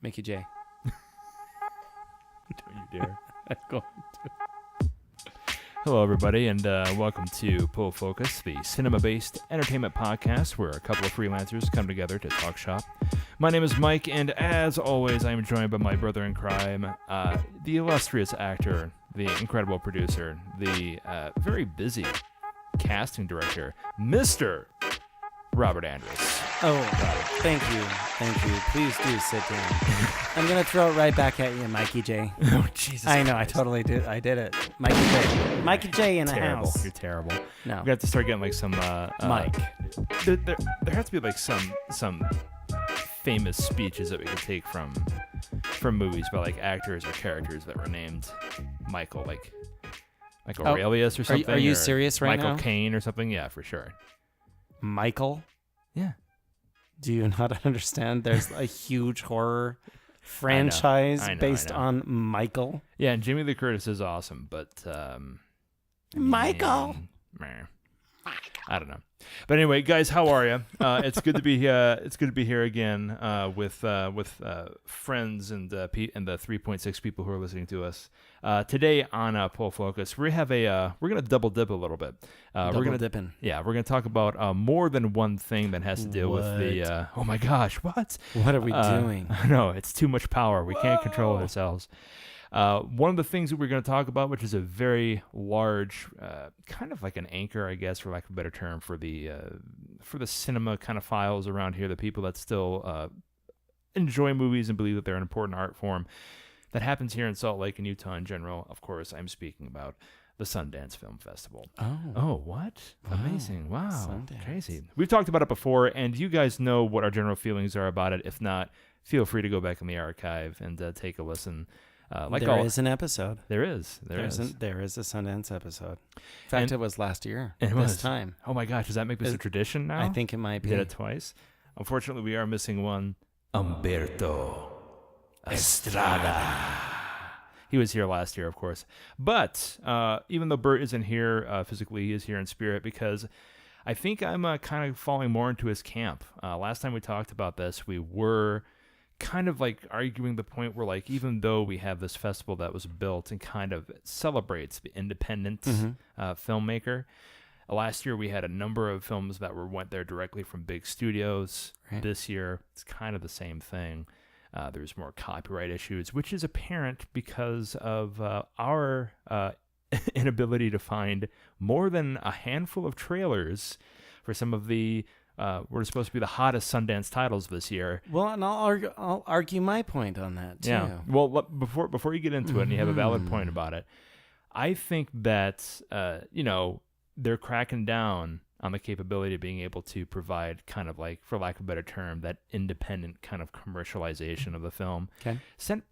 Mickey J. Don't you dare. I'm going to. Hello, everybody, and welcome to Pull Focus, the cinema-based entertainment podcast where a couple of freelancers come together to talk shop. My name is Mike, and as always, I am joined by my brother in crime, the illustrious actor, the incredible producer, the very busy casting director, Mr. Robert Andrus. Oh, thank you. Please do sit down. I'm going to throw it right back at you, Mikey J. Oh, Jesus I know, Christ. I totally did. I did it. Mikey J. Mikey J in the Terrible. house. You're terrible. No. We have to start getting like some Mike. There has to be like some famous speeches that we could take from movies by like actors or characters that were named Michael, like Aurelius or something. Are you or serious right now? Michael Caine or something? Yeah, for sure. Michael? Yeah. Do you not understand? There's a huge horror franchise I know. based on Michael. Yeah, and Jimmy Lee Curtis is awesome, but Michael. Meh. I don't know. But anyway, guys, how are you? It's good to be here. It's good to be here again with friends and the 3.6 people who are listening to us today on Pull Focus. We're gonna double dip a little bit. We're gonna dip in. Yeah, we're gonna talk about more than one thing that has to deal with the. Oh my gosh, what? What are we doing? No, it's too much power. We can't control ourselves. One of the things that we're going to talk about, which is a very large, kind of like an anchor, I guess, for lack of a better term, for the cinema kind of files around here, the people that still enjoy movies and believe that they're an important art form, that happens here in Salt Lake and Utah in general. Of course, I'm speaking about the Sundance Film Festival. Oh, what? Wow. Amazing. Wow. Sundance. Crazy. We've talked about it before, and you guys know what our general feelings are about it. If not, feel free to go back in the archive and take a listen. There is an episode. There is a Sundance episode. In fact, it was last year. It this was. time. Oh my gosh, does that make this a tradition now? I think it might be. We did it twice. Unfortunately, we are missing one. Umberto Estrada. He was here last year, of course. But even though Bert isn't here physically, he is here in spirit because I think I'm kind of falling more into his camp. Last time we talked about this, we were kind of like arguing the point where, like, even though we have this festival that was built and kind of celebrates the independent filmmaker, last year we had a number of films that went there directly from big studios. Right. This year it's kind of the same thing. There's more copyright issues, which is apparent because of our inability to find more than a handful of trailers for some of the we're supposed to be the hottest Sundance titles this year. Well, and I'll argue my point on that too. Yeah. Well, before you get into it, and you have a valid point about it, I think that they're cracking down on the capability of being able to provide kind of like, for lack of a better term, that independent kind of commercialization of the film. Okay.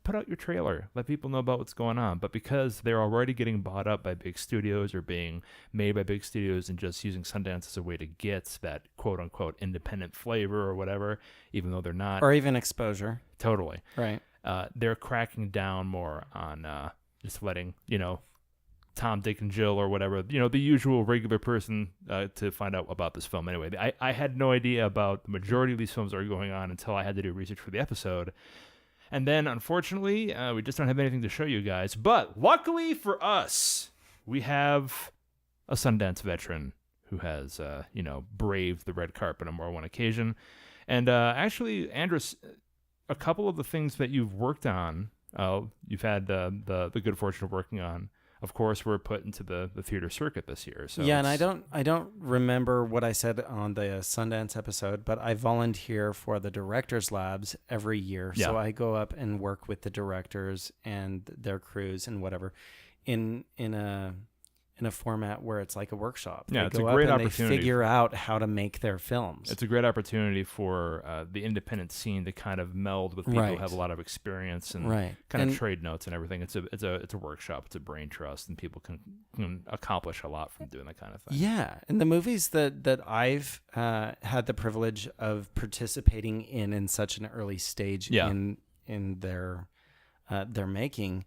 Put out your trailer, let people know about what's going on. But because they're already getting bought up by big studios or being made by big studios and just using Sundance as a way to get that quote unquote independent flavor or whatever, even though they're not. Or even exposure. Totally. Right. They're cracking down more on just letting, Tom, Dick, and Jill or whatever, the usual regular person to find out about this film. Anyway, I had no idea about the majority of these films that are going on until I had to do research for the episode. And then, unfortunately, we just don't have anything to show you guys. But luckily for us, we have a Sundance veteran who has, braved the red carpet on more than one occasion. And actually, Andrus, a couple of the things that you've worked on, you've had the good fortune of working on, of course, were put into the theater circuit this year. So yeah, and I don't remember what I said on the Sundance episode, but I volunteer for the directors' labs every year. Yeah. So I go up and work with the directors and their crews and whatever in a format where it's like a workshop. Yeah, they it's go a great up and opportunity. They figure out how to make their films. It's a great opportunity for the independent scene to kind of meld with people who have a lot of experience and kind of trade notes and everything. It's a workshop. It's a brain trust, and people can accomplish a lot from doing that kind of thing. Yeah, and the movies that I've had the privilege of participating in such an early stage in their making,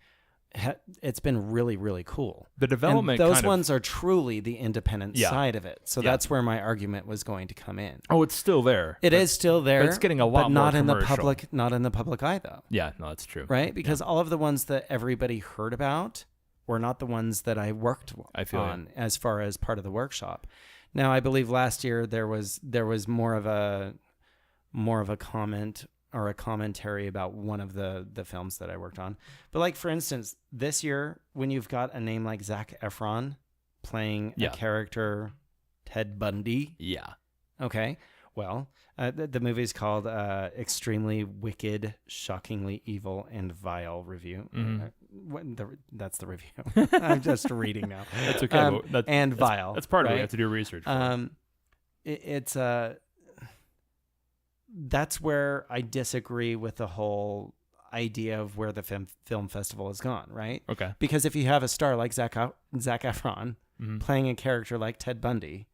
it's been really, really cool. The development, and those ones are truly the independent side of it. So Yeah. that's where my argument was going to come in. Oh, it's still there. It is still there. But it's getting a lot but not more in the commercial. not in the public eye though. Yeah, no, that's true. Right? Because all of the ones that everybody heard about were not the ones that I worked on as far as part of the workshop. Now, I believe last year there was more of a comment or a commentary about one of the films that I worked on. But like, for instance, this year, when you've got a name like Zac Efron playing a character, Ted Bundy. Yeah. Okay. Well, the movie's called Extremely Wicked, Shockingly Evil, and Vile Review. That's the review. I'm just reading now. That's okay. Vile. That's part of it. Right? You have to do research. That's where I disagree with the whole idea of where the film festival has gone, right? Okay. Because if you have a star like Zac Efron playing a character like Ted Bundy,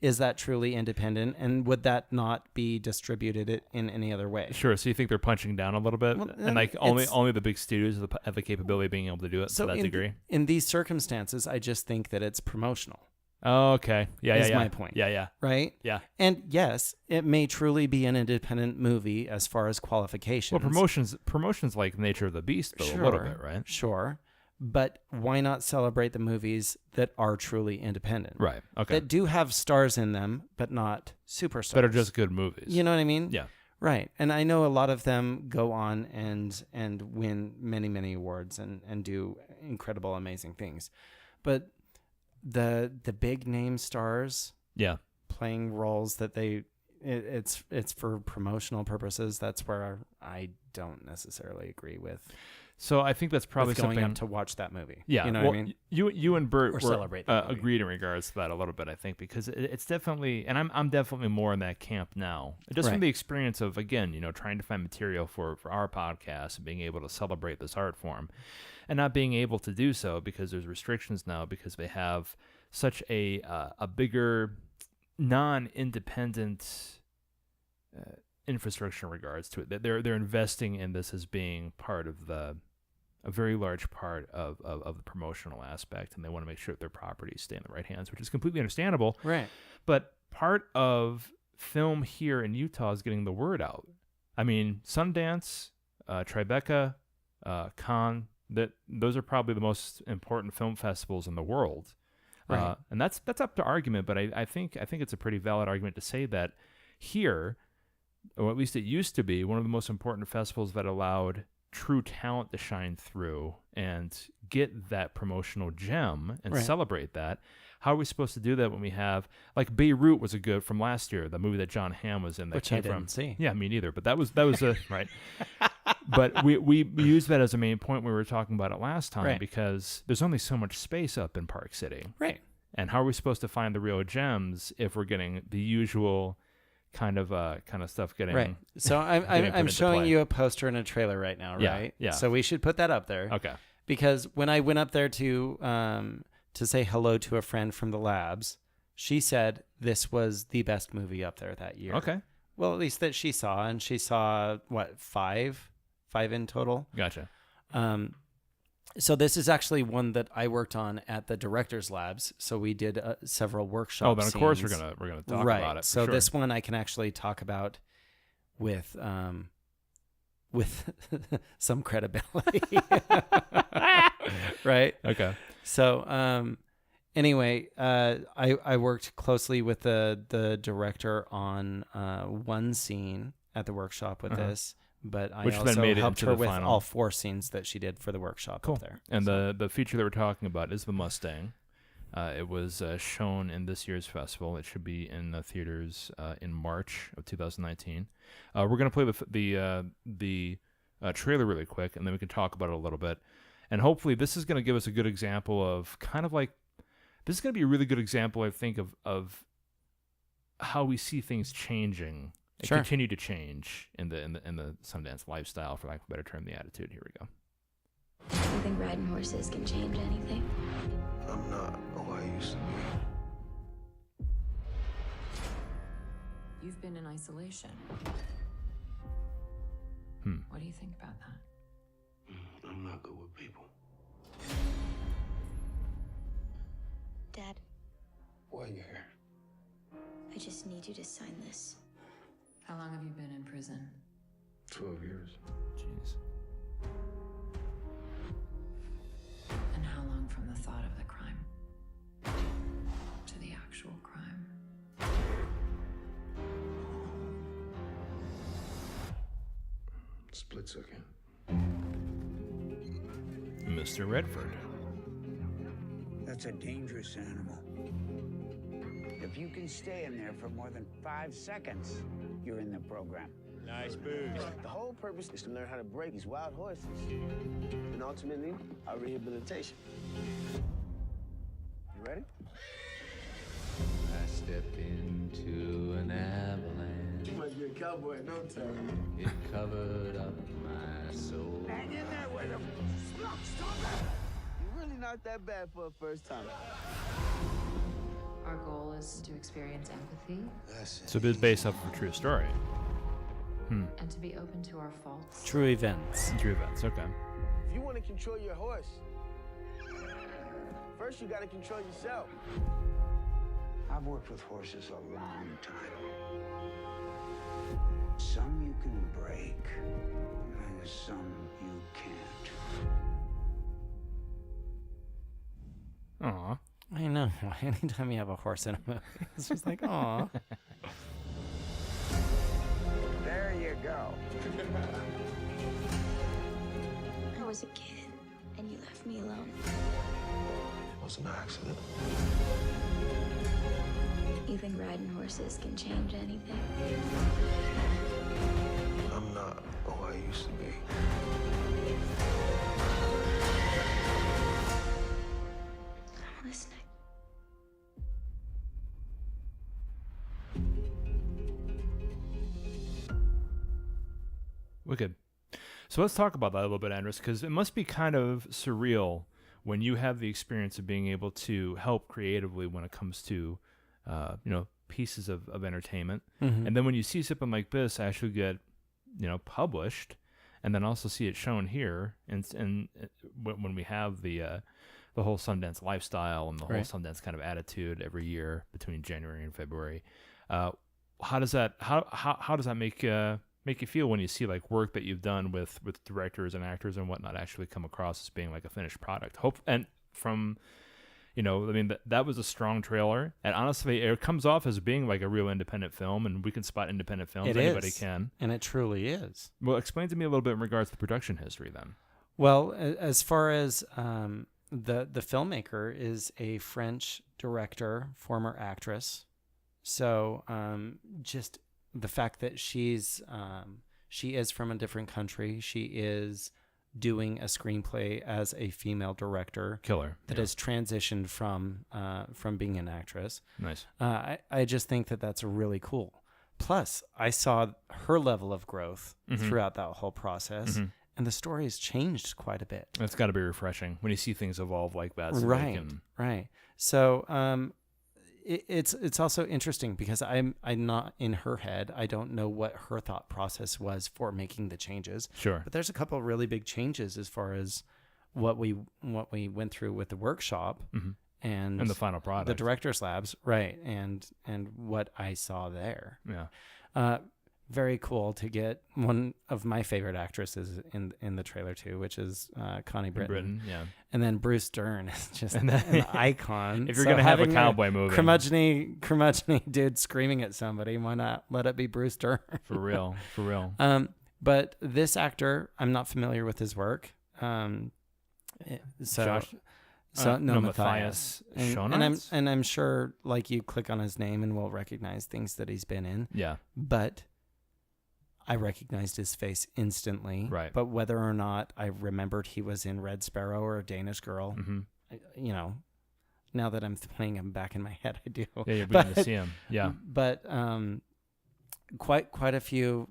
is that truly independent? And would that not be distributed in any other way? Sure. So you think they're punching down a little bit, and like only the big studios have the capability of being able to do it to that degree? In these circumstances, I just think that it's promotional. Oh, okay. Yeah, is my point. Yeah. Right? Yeah. And yes, it may truly be an independent movie as far as qualifications. Well, promotion's like Nature of the Beast, though, a little bit, right? Sure. But why not celebrate the movies that are truly independent? Right. Okay. That do have stars in them, but not superstars. That are just good movies. You know what I mean? Yeah. Right. And I know a lot of them go on and win many, many awards and do incredible, amazing things. But the big name stars playing roles that it's for promotional purposes, that's where I don't necessarily agree with. So I think that's probably going something up to watch that movie. Yeah, you know what I mean. You and Bert or celebrate agreed in regards to that a little bit, I think, because it's definitely, and I'm definitely more in that camp now, just from the experience of, again, trying to find material for our podcast and being able to celebrate this art form, and not being able to do so because there's restrictions now because they have such a bigger non-independent infrastructure in regards to it. They're investing in this as being part of a very large part of the promotional aspect, and they want to make sure that their properties stay in the right hands, which is completely understandable. Right. But part of film here in Utah is getting the word out. I mean, Sundance, Tribeca, Cannes, those are probably the most important film festivals in the world. Right. And that's up to argument, but I think it's a pretty valid argument to say that here, or at least it used to be, one of the most important festivals that allowed true talent to shine through and get that promotional gem and celebrate that. How are we supposed to do that when we have, like, Beirut was a good from last year, the movie that John Hamm was in, that which came I didn't see. Yeah, me neither. But that was a right. But we used that as a main point when we were talking about it last time, because there's only so much space up in Park City. Right. And how are we supposed to find the real gems if we're getting the usual kind of stuff getting right? So I'm showing you a poster and a trailer right now, right? Yeah. So we should put that up there. Okay. Because when I went up there to say hello to a friend from the labs, she said this was the best movie up there that year. Okay. Well, at least that she saw, and she saw what, five in total. Gotcha. So this is actually one that I worked on at the director's labs. So we did several workshops. Oh, then of course we're gonna talk about it. So sure. This one I can actually talk about with some credibility, right? Okay. So anyway, I worked closely with the director on one scene at the workshop with this. But I also helped her with all 4 scenes that she did for the workshop up there. And the feature that we're talking about is the Mustang. It was shown in this year's festival. It should be in the theaters in March of 2019. We're going to play the trailer really quick, and then we can talk about it a little bit. And hopefully this is going to give us a good example of kind of like, this is going to be a really good example, I think, of how we see things changing. Continue to change in the Sundance lifestyle, for lack of a better term, the attitude. Here we go. You think riding horses can change anything? I'm not who I used to be. You've been in isolation. What do you think about that? I'm not good with people. just need you to sign this. How long have you been in prison? 12 years. Jeez. And how long from the thought of the crime to the actual crime? Split second. Mr. Redford. That's a dangerous animal. If you can stay in there for more than 5 seconds, you're in the program. Nice boost. The whole purpose is to learn how to break these wild horses. And ultimately, our rehabilitation. You ready? I stepped into an avalanche. You might be a cowboy in no time. It covered up my soul. Hang in there with him. Stop You're really not that bad for a first time. Our goal is to experience empathy That's it. So it's based off of a true story. and to be open to our faults. True events. True events. Okay. If you want to control your horse, first you got to control yourself. I've worked with horses a long time. Some you can break, and some you can't. Aw. I know. Anytime you have a horse in a movie, it's just like, aw. There you go. I was a kid, and you left me alone. It was an accident. You think riding horses can change anything? I'm not who I used to be. I'm listening. Wicked. So let's talk about that a little bit, Andrus, because it must be kind of surreal when you have the experience of being able to help creatively when it comes to, pieces of entertainment. Mhm. And then when you see something like this actually get, published, and then also see it shown here, and when we have the whole Sundance lifestyle and the whole Right. Sundance kind of attitude every year between January and February, how does that make you feel when you see like work that you've done with directors and actors and whatnot actually come across as being like a finished product? That was a strong trailer, and honestly, it comes off as being like a real independent film, and we can spot independent films. Anybody is. can. And it truly is. Well, explain to me a little bit in regards to the production history then. Well, as far as the filmmaker is a French director, former actress. So just the fact that she is from a different country. She is doing a screenplay as a female director Killer. that has transitioned from being an actress. Nice. I just think that that's really cool. Plus, I saw her level of growth throughout that whole process, and the story has changed quite a bit. That's got to be refreshing when you see things evolve like that. So Right. So it's also interesting because I'm not in her head. I don't know what her thought process was for making the changes. Sure. But there's a couple of really big changes as far as what we went through with the workshop and the final product, the director's labs, right? And what I saw there. Yeah. Very cool to get one of my favorite actresses in the trailer too, which is Connie Britton. Yeah. And then Bruce Dern is just an icon. If you're gonna have a having cowboy movie, curmudgeon dude screaming at somebody, why not let it be Bruce Dern? For real. But this actor, I'm not familiar with his work. Matthias And Schoenaerts? I'm sure like you click on his name and we'll recognize things that he's been in. Yeah. But I recognized his face instantly. Right. But whether or not I remembered he was in Red Sparrow or A Danish Girl, now that I'm playing him back in my head, I do. Yeah, you're beginning to see him. Yeah. But quite a few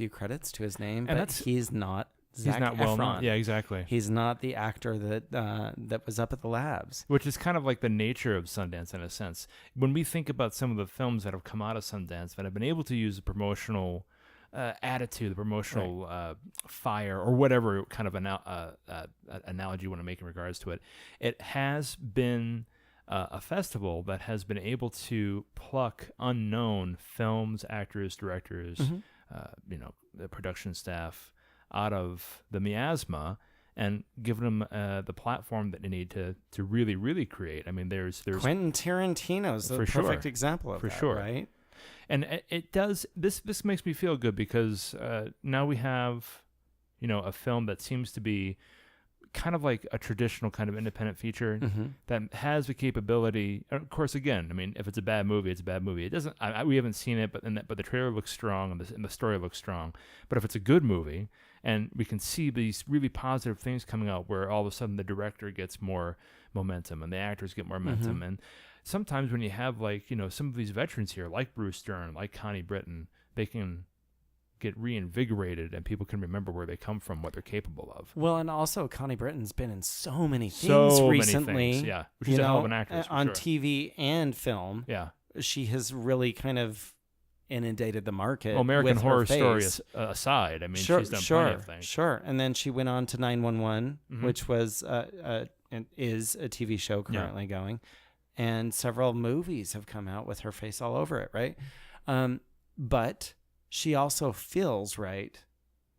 credits to his name. And but he's not Zac he's not well Efron. known. Yeah, exactly. He's not the actor that was up at the labs. Which is kind of like the nature of Sundance in a sense. When we think about some of the films that have come out of Sundance that have been able to use the promotional attitude, the promotional fire, or whatever kind of analogy you want to make in regards to it, it has been a festival that has been able to pluck unknown films, actors, directors, the production staff out of the miasma and give them the platform that they need to really, really create. I mean, there's Quentin Tarantino's the perfect example of that, right? And it does. This makes me feel good because now we have, a film that seems to be kind of like a traditional kind of independent feature that has the capability. Of course, again, I mean, if it's a bad movie, it's a bad movie. It doesn't. We haven't seen it, but the trailer looks strong and the story looks strong. But if it's a good movie, and we can see these really positive things coming out, where all of a sudden the director gets more momentum and the actors get more momentum, and sometimes when you have some of these veterans here, like Bruce Dern, like Connie Britton, they can get reinvigorated and people can remember where they come from, what they're capable of. Well, and also Connie Britton's been in so many things recently. Yeah, she's a hell of an actress on TV and film. Yeah, she has really kind of inundated the market. Well, American with Horror her Story face. aside, I mean, she's done plenty of things. Sure, and then she went on to 911, which was and is a TV show currently going, and several movies have come out with her face all over it, right? But she also feels right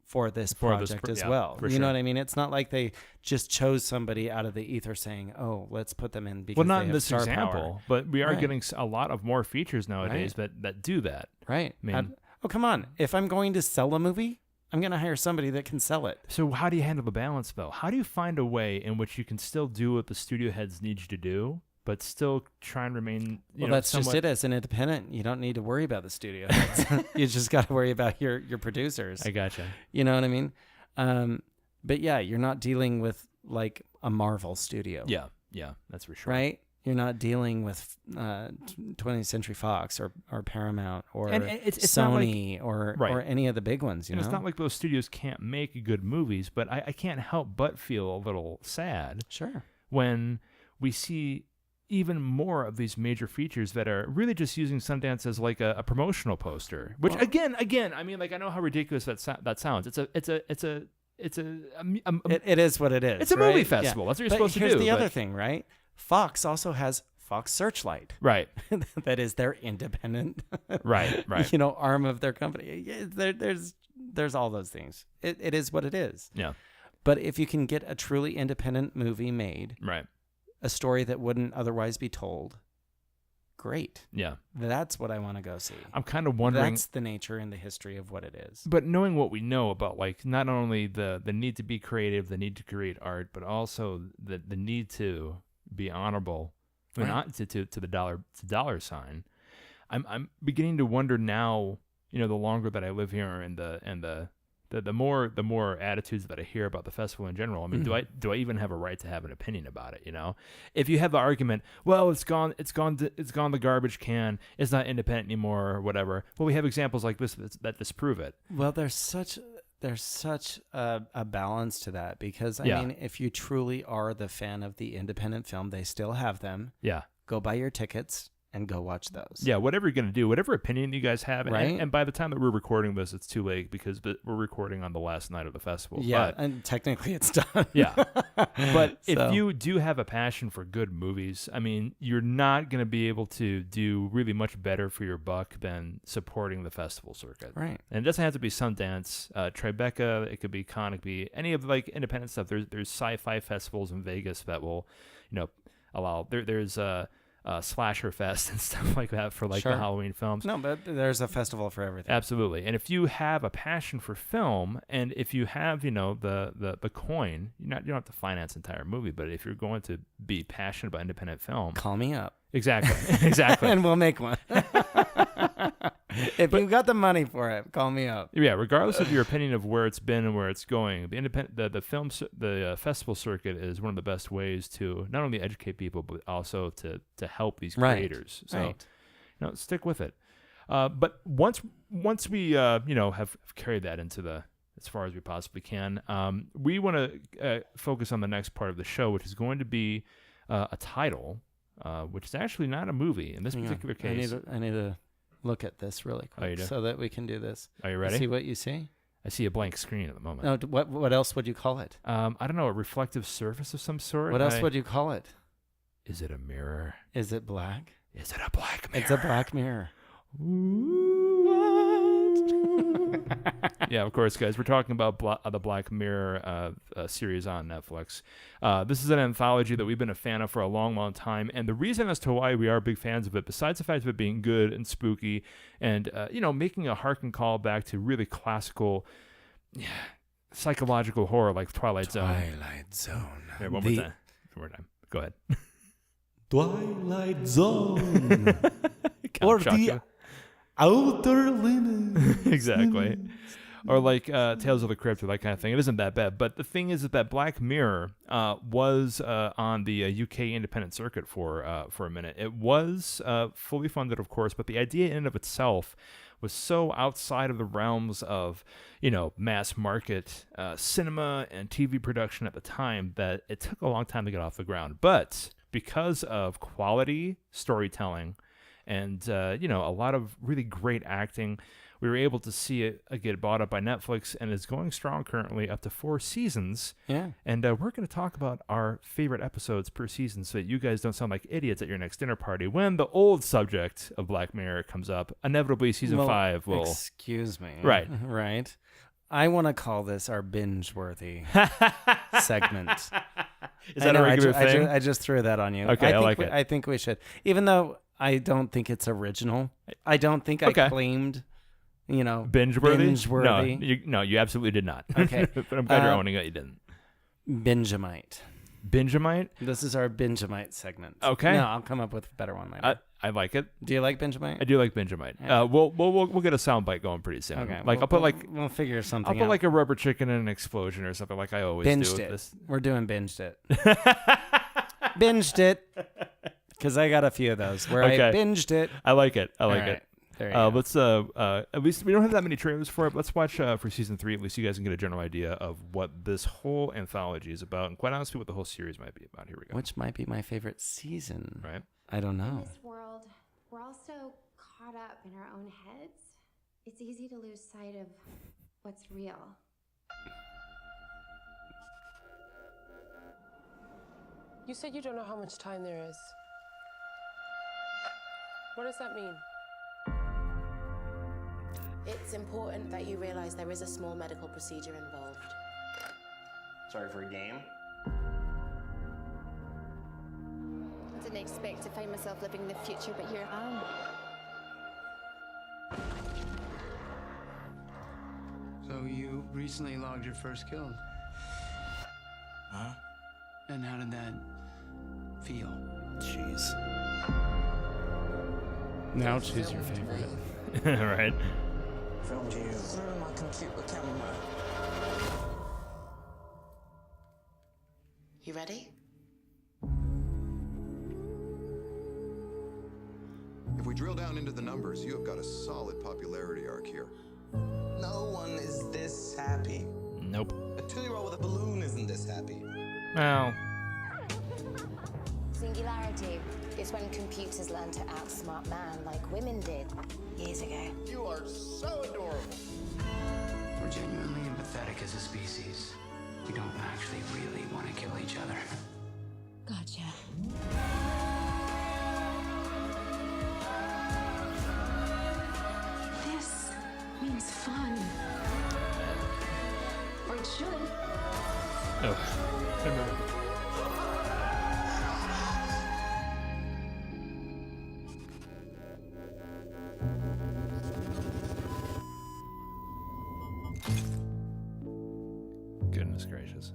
for this project as well. You know what I mean? It's not like they just chose somebody out of the ether saying, "Oh, let's put them in because not they in have this star example, power." but we are getting a lot of more features nowadays that do that. Right. I mean, come on. If I'm going to sell a movie, I'm going to hire somebody that can sell it. So how do you handle the balance, though? How do you find a way in which you can still do what the studio heads need you to do, but still try and remain, that's just it. As an independent, you don't need to worry about the studio heads. You just got to worry about your producers. I gotcha. You know what I mean? But yeah, you're not dealing with like a Marvel studio. Yeah, that's for sure. Right? You're not dealing with 20th Century Fox or Paramount or it's Sony like, or any of the big ones. It's not like those studios can't make good movies, but I can't help but feel a little sad. Sure. When we see even more of these major features that are really just using Sundance as like a promotional poster, which again, I mean, like, I know how ridiculous that sounds. It is what it is. It's a movie festival. That's what you're supposed to do. Here's the other thing, right? Fox also has Fox Searchlight. Right. That is their independent right. arm of their company. There's all those things. It is what it is. Yeah. But if you can get a truly independent movie made, right, a story that wouldn't otherwise be told, great. Yeah. That's what I want to go see. I'm kind of wondering. That's the nature and the history of what it is. But knowing what we know about, like, not only the need to be creative, the need to create art, but also the need to be honorable, not to the dollar sign. I'm beginning to wonder now, the longer that I live here and the more attitudes that I hear about the festival in general. I mean, do I even have a right to have an opinion about it? If you have the argument, well, it's gone the garbage can, it's not independent anymore, or whatever. Well, we have examples like this that disprove it. Well, there's such a balance to that because I mean, if you truly are the fan of the independent film, they still have them. Yeah, go buy your tickets and go watch those. Yeah, whatever you're going to do, whatever opinion you guys have. Right. And by the time that we're recording this, it's too late because we're recording on the last night of the festival. Yeah, and technically it's done. Yeah. But if you do have a passion for good movies, I mean, you're not going to be able to do really much better for your buck than supporting the festival circuit. Right. And it doesn't have to be Sundance, Tribeca, it could be Con, it could be any of like independent stuff. There's sci-fi festivals in Vegas that will, allow, there's Slasher Fest and stuff like that for like the Halloween films. No, but there's a festival for everything. Absolutely. And if you have a passion for film, and if you have the coin, you don't have to finance the entire movie, but if you're going to be passionate about independent film, call me up. Exactly. And we'll make one. If you've got the money for it, call me up. Yeah, regardless of your opinion of where it's been and where it's going, the festival circuit is one of the best ways to not only educate people but also to help these creators. So, stick with it. But once we have carried that into as far as we possibly can, we want to focus on the next part of the show, which is going to be a title, which is actually not a movie in this particular case. I need to look at this really quick so that we can do this. Are you ready? See what you see? I see a blank screen at the moment. No, what else would you call it? I don't know, a reflective surface of some sort. What else would you call it? Is it a mirror? Is it black? Is it a black mirror? It's a black mirror. Yeah, of course, guys. We're talking about the Black Mirror series on Netflix. This is an anthology that we've been a fan of for a long, long time. And the reason as to why we are big fans of it, besides the fact of it being good and spooky and, making a harken call back to really classical psychological horror like Twilight Zone. Twilight Zone. Here, one more time. One more time. Go ahead. Twilight Zone. Or Count the outer limits. Exactly. Or like Tales of the Crypt or that kind of thing. It isn't that bad. But the thing is that Black Mirror was on the UK independent circuit for a minute. It was fully funded, of course, but the idea in and of itself was so outside of the realms of, mass market cinema and TV production at the time that it took a long time to get off the ground. But because of quality storytelling and, a lot of really great acting, we were able to see it get bought up by Netflix, and it's going strong currently, up to 4 seasons. Yeah. And we're going to talk about our favorite episodes per season so that you guys don't sound like idiots at your next dinner party when the old subject of Black Mirror comes up. Inevitably, season 5 will... Excuse me. Right. Right. I want to call this our binge-worthy segment. Is that a regular thing? I just threw that on you. Okay, I like it. I think we should. Even though I don't think it's original. I don't think I claimed... binge-worthy? No, you absolutely did not. Okay. But I'm glad you're owning that you didn't. Bingeamite. Bingeamite? This is our Bingeamite segment. Okay. No, I'll come up with a better one later. I like it. Do you like Bingeamite? I do like Bingeamite. Yeah. We'll get a soundbite going pretty soon. Okay. We'll figure something I'll put out. like a rubber chicken and an explosion or something like I always Binged do. it. We're doing binged it. Binged it. Because I got a few of those where I binged it. I like it. I like it. There you go. Let's at least we don't have that many trailers for it. Let's watch for season 3. At least you guys can get a general idea of what this whole anthology is about, and quite honestly, what the whole series might be about. Here we go. Which might be my favorite season. Right? I don't In know. this world, we're all so caught up in our own heads. It's easy to lose sight of what's real. You said you don't know how much time there is. What does that mean? It's important that you realize there is a small medical procedure involved. Sorry for a game? I didn't expect to find myself living in the future, but here I am. So you recently logged your first kill. Huh? And how did that feel? Jeez. Now choose your favorite. Right. Filmed you through my computer camera. You ready? If we drill down into the numbers, you have got a solid popularity arc here. No one is this happy. Nope. A 2-year-old with a balloon isn't this happy. Well. Singularity is when computers learn to outsmart man like women did years ago. You are so adorable. We're genuinely empathetic as a species. We don't actually really want to kill each other. Gotcha. This means fun. Or it should. Oh. Goodness gracious.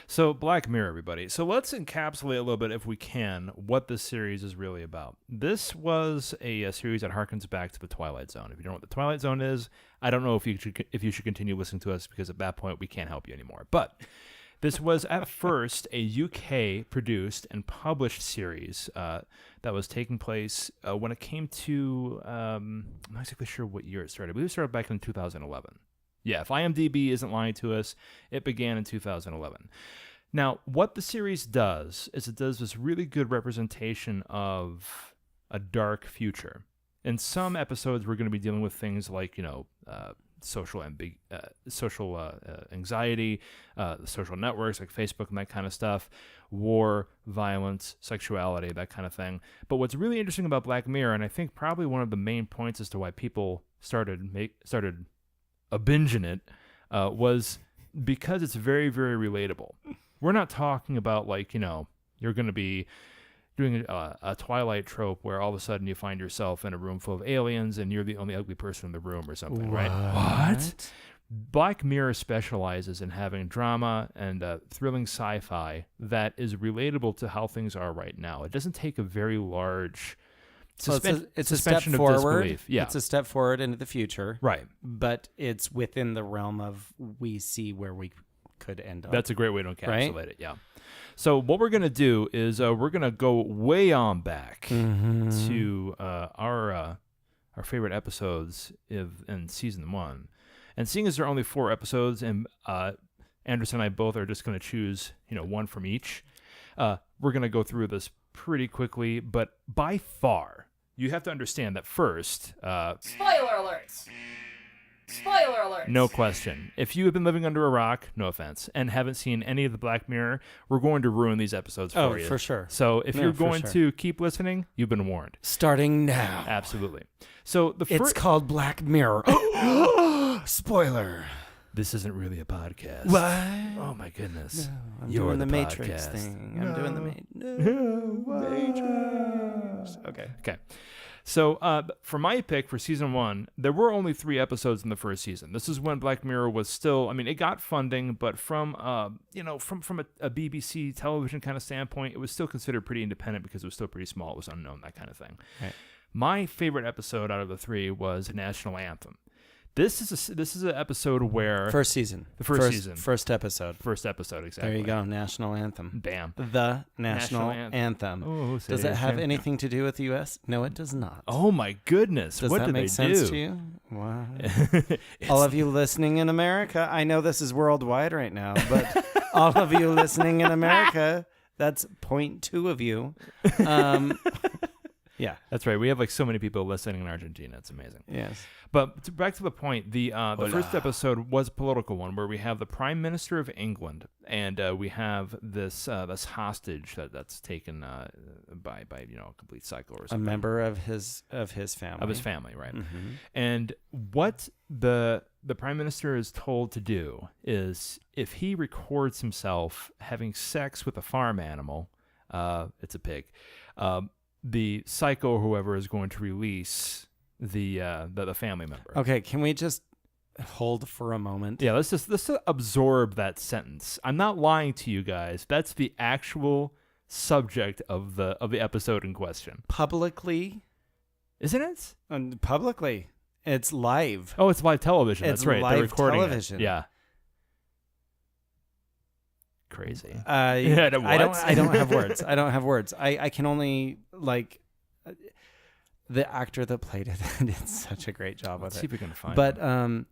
So, Black Mirror, everybody. So let's encapsulate a little bit, if we can, what this series is really about. This was a series that harkens back to the Twilight Zone. If you don't know what the Twilight Zone is, I don't know if you should continue listening to us, because at that point we can't help you anymore. But this was at first a UK-produced and published series that was taking place when it came to, I'm not exactly sure what year it started. I believe it started back in 2011. Yeah, if IMDb isn't lying to us, it began in 2011. Now, what the series does is it does this really good representation of a dark future. In some episodes, we're going to be dealing with things like, social anxiety, social networks like Facebook and that kind of stuff, war, violence, sexuality, that kind of thing. But what's really interesting about Black Mirror, and I think probably one of the main points as to why people started a binging it, was because it's very, very relatable. We're not talking about like, you're going to be doing a Twilight trope where all of a sudden you find yourself in a room full of aliens and you're the only ugly person in the room or something, right? What? Black Mirror specializes in having drama and thrilling sci-fi that is relatable to how things are right now. It doesn't take a very large it's a step forward. Yeah. It's a step forward into the future. Right. But it's within the realm of we see where we could end up. That's a great way to encapsulate it, yeah. So what we're going to do is we're going to go way on back to our favorite episodes in season 1. And seeing as there are only 4 episodes and Andrus and I both are just going to choose, one from each, we're going to go through this pretty quickly. But by far, you have to understand that first... Spoiler alerts! Spoiler alerts! No question. If you have been living under a rock, no offense, and haven't seen any of the Black Mirror, we're going to ruin these episodes for you. Oh, for sure. So if you're going to keep listening, you've been warned. Starting now. Absolutely. So it's called Black Mirror. Spoiler. This isn't really a podcast. What? Oh my goodness. No, I'm You're doing the podcast. Matrix thing. I'm doing the Matrix. Okay. So for my pick for season 1, there were only 3 episodes in the first season. This is when Black Mirror was still, it got funding, but from a BBC television kind of standpoint, it was still considered pretty independent because it was still pretty small. It was unknown, that kind of thing. Right. My favorite episode out of the 3 was National Anthem. This is an episode where first season. The first season. First episode. First episode, exactly. There you go. National Anthem. Bam. The National Anthem. Oh, does it have anything to do with the U.S.? No, it does not. Oh my goodness. Does what that did make they sense do? to you? Wow. All of you listening in America, I know this is worldwide right now, but all of you listening in America, that's 0.2 of you. Yeah, that's right. We have like so many people listening in Argentina. It's amazing. Yes. But back to the point, the first episode was a political one where we have the Prime Minister of England and we have this hostage that's taken by a complete psycho or something. A member of his family. Of his family, right? Mm-hmm. And what the Prime Minister is told to do is if he records himself having sex with a farm animal, it's a pig. The psycho or whoever is going to release the family member. Okay, can we just hold for a moment? Yeah, let's absorb that sentence. I'm not lying to you guys. That's the actual subject of the episode in question. Publicly, isn't it? Publicly, it's live. Oh, it's live television. That's right. Live They're recording television. It. Yeah. Crazy. I don't have words. I don't have words. I can only the actor that played it did such a great job with it. See if we can find but him.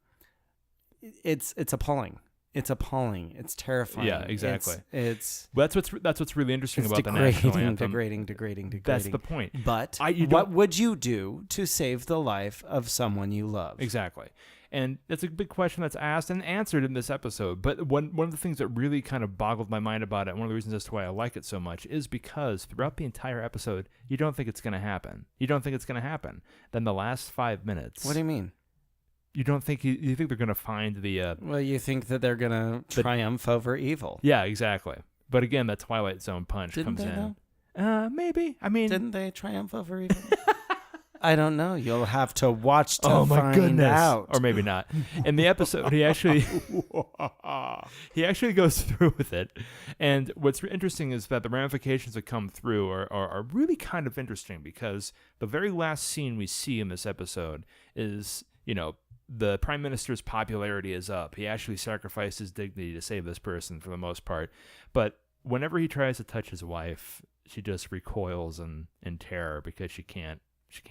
It's appalling. It's appalling. It's terrifying. Yeah, exactly. It's that's what's really interesting about the National Anthem. Degrading. That's the point. But what would you do to save the life of someone you love? Exactly. And that's a big question that's asked and answered in this episode. But one of the things that really kind of boggled my mind about it, one of the reasons as to why I like it so much, is because throughout the entire episode, you don't think it's going to happen. Then the last 5 minutes. What do you mean? You don't think you think they're going to find the... well, you think that they're going to triumph over evil. Yeah, exactly. But again, that Twilight Zone punch comes in. Maybe. Didn't they triumph over evil? I don't know. You'll have to watch to find out. Or maybe not. In the episode, he actually goes through with it. And what's interesting is that the ramifications that come through are really kind of interesting because the very last scene we see in this episode is, the Prime Minister's popularity is up. He actually sacrificed his dignity to save this person for the most part. But whenever he tries to touch his wife, she just recoils in terror because she can't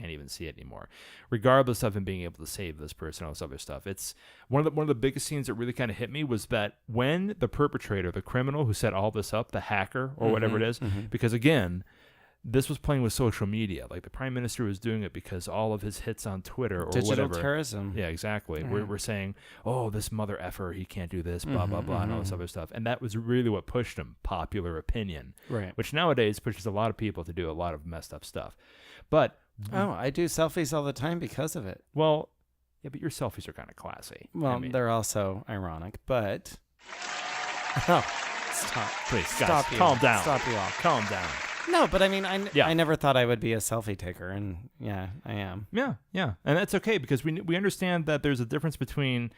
even see it anymore, regardless of him being able to save this person and all this other stuff. It's one of the biggest scenes that really kind of hit me was that when the perpetrator, the criminal who set all this up, the hacker or whatever it is, because again, this was playing with social media. Like the prime minister was doing it because all of his hits on Twitter or digital whatever. terrorism. Yeah, exactly. We're saying, oh, this mother effer, he can't do this, blah, blah, blah, and all this other stuff. And that was really what pushed him, popular opinion. Right. Which nowadays pushes a lot of people to do a lot of messed up stuff. But I do selfies all the time because of it. Well, yeah, but your selfies are kind of classy. Well, they're also ironic, but stop. Please, Stop guys, you. calm down. Stop you all. Calm down. No, but I mean, I never thought I would be a selfie taker, and yeah, I am. Yeah, and that's okay because we understand that there's a difference between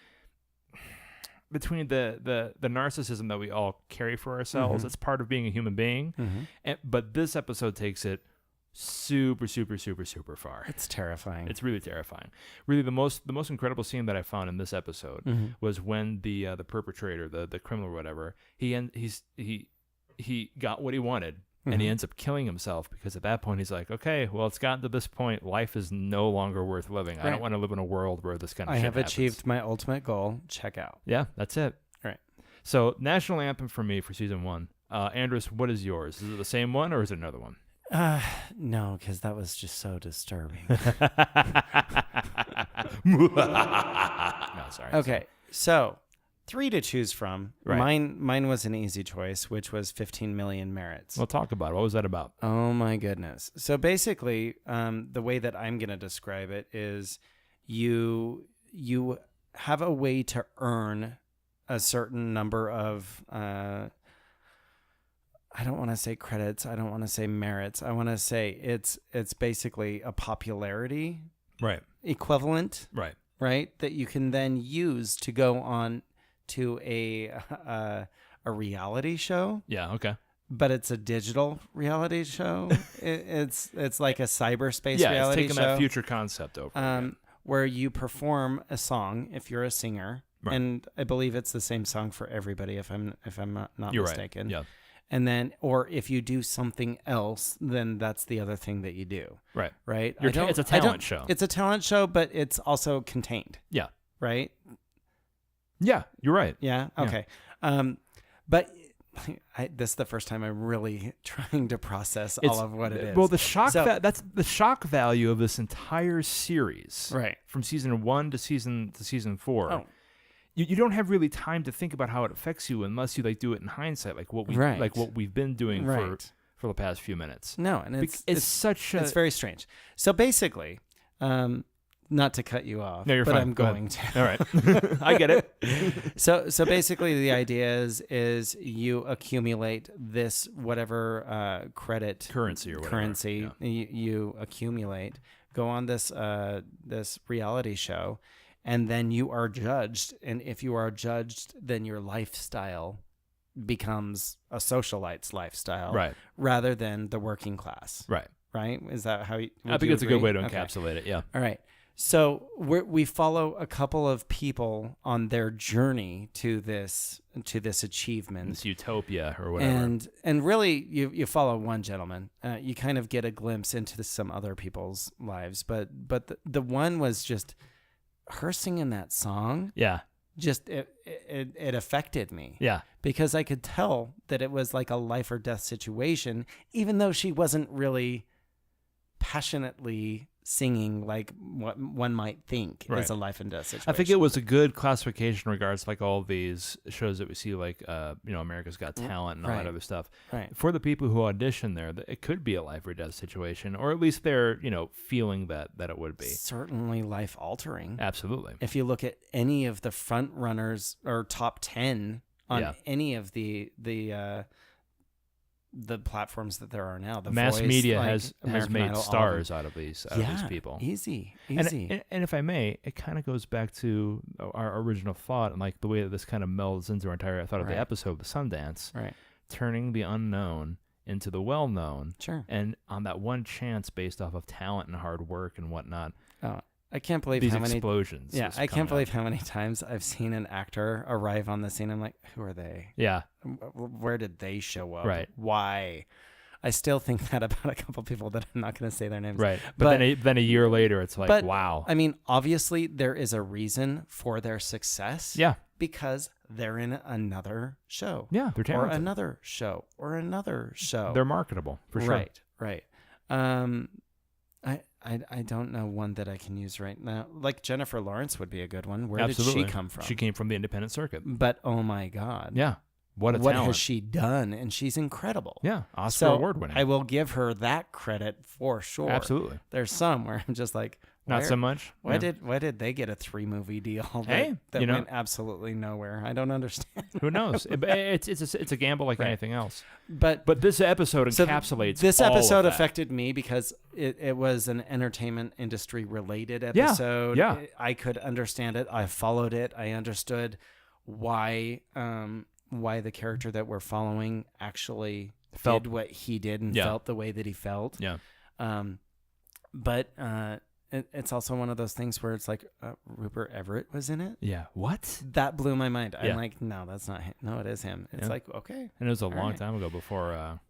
the narcissism that we all carry for ourselves. It's part of being a human being, but this episode takes it super, super, super, super far. It's terrifying. It's really terrifying. Really, the most incredible scene that I found in this episode was when the perpetrator, the criminal or whatever, he got what he wanted. And he ends up killing himself because at that point he's like, okay, well, it's gotten to this point. Life is no longer worth living. I don't want to live in a world where this kind of shit happens. I have achieved my ultimate goal. Check out. Yeah, that's it. Right. So, national anthem for me for season 1. Andrus, what is yours? Is it the same one or is it another one? No, because that was just so disturbing. No, sorry. Okay, so 3 to choose from. Right. Mine was an easy choice, which was 15 million merits. Well, talk about it. What was that about? Oh my goodness. So basically, the way that I'm going to describe it is you have a way to earn a certain number of I don't want to say credits, I don't want to say merits. I want to say it's basically a popularity equivalent. Right? That you can then use to go on to a reality show. Yeah, okay. But it's a digital reality show. It's like a cyberspace reality show. Yeah, it's taking that future concept over. Where you perform a song if you're a singer, and I believe it's the same song for everybody if I'm not You're mistaken. Right. Yeah. And then, or if you do something else, then that's the other thing that you do. Right. Right. It's a talent show. It's a talent show, but it's also contained. Yeah. Right. Yeah, you're right. Yeah. Okay. But this is the first time I'm really trying to process all of what it is. Well, the shock that's the shock value of this entire series, right? From season 1 to season 4. Oh. You don't have really time to think about how it affects you unless you do it in hindsight, like what we've been doing for the past few minutes. No, and it's very strange. So basically, not to cut you off, no, you're but fine. I'm going to. All right, I get it. So basically, the idea is you accumulate this whatever currency or whatever. You accumulate, go on this reality show, and then you are judged. And if you are judged, then your lifestyle becomes a socialite's lifestyle, right? Rather than the working class, right? Right? Is that how you? I think it's a good way to encapsulate it. Yeah. All right. So we follow a couple of people on their journey to this achievement, this utopia or whatever. And really, you follow one gentleman. You kind of get a glimpse into some other people's lives, but the one was just her singing that song. Yeah, just it affected me. Yeah, because I could tell that it was like a life or death situation, even though she wasn't really passionately singing like what one might think is a life and death situation. I think it was a good classification in regards to like all these shows that we see, like America's Got Talent and all that other stuff. Right. For the people who audition there, it could be a life or death situation, or at least they're feeling that it would be. Certainly life altering. Absolutely. If you look at any of the front runners or top 10 on any of the platforms that there are now, the mass Voice, media like has made Idol, stars out of these people. Easy. And if I may, it kind of goes back to our original thought and like the way that this kind of melds into our entire thought of the episode, the Sundance, turning the unknown into the well-known. Sure. And on that one chance based off of talent and hard work and whatnot. Oh, I can't believe these how many explosions. Yeah, I can't believe how many times I've seen an actor arrive on the scene. I'm like, who are they? Yeah. Where did they show up? Right. Why? I still think that about a couple people that I'm not going to say their names. Right. But then a year later, it's like, wow. I mean, obviously, there is a reason for their success. Yeah. Because they're in another show. Yeah, they're talented. Or another show. Or another show. They're marketable, for sure. Right. I don't know one that I can use right now. Like Jennifer Lawrence would be a good one. Where Absolutely. did she come from? She came from the independent circuit. But oh my God. Yeah. What talent. Has she done? And she's incredible. Yeah. Oscar award winning. I will give her that credit for sure. Absolutely. There's some where I'm just like, not so much. Why did they get a 3-movie deal that went absolutely nowhere? I don't understand. Who knows? It's a gamble like anything else. But this episode encapsulates. This all episode of that. affected me because it was an entertainment industry related episode. Yeah. I could understand it. I followed it. I understood why the character that we're following actually did what he did and felt the way that he felt. Yeah. But it's also one of those things where it's like Rupert Everett was in it. Yeah. What? That blew my mind. I'm like, no, that's not him. No, it is him. It's like, okay. And it was a long time ago before,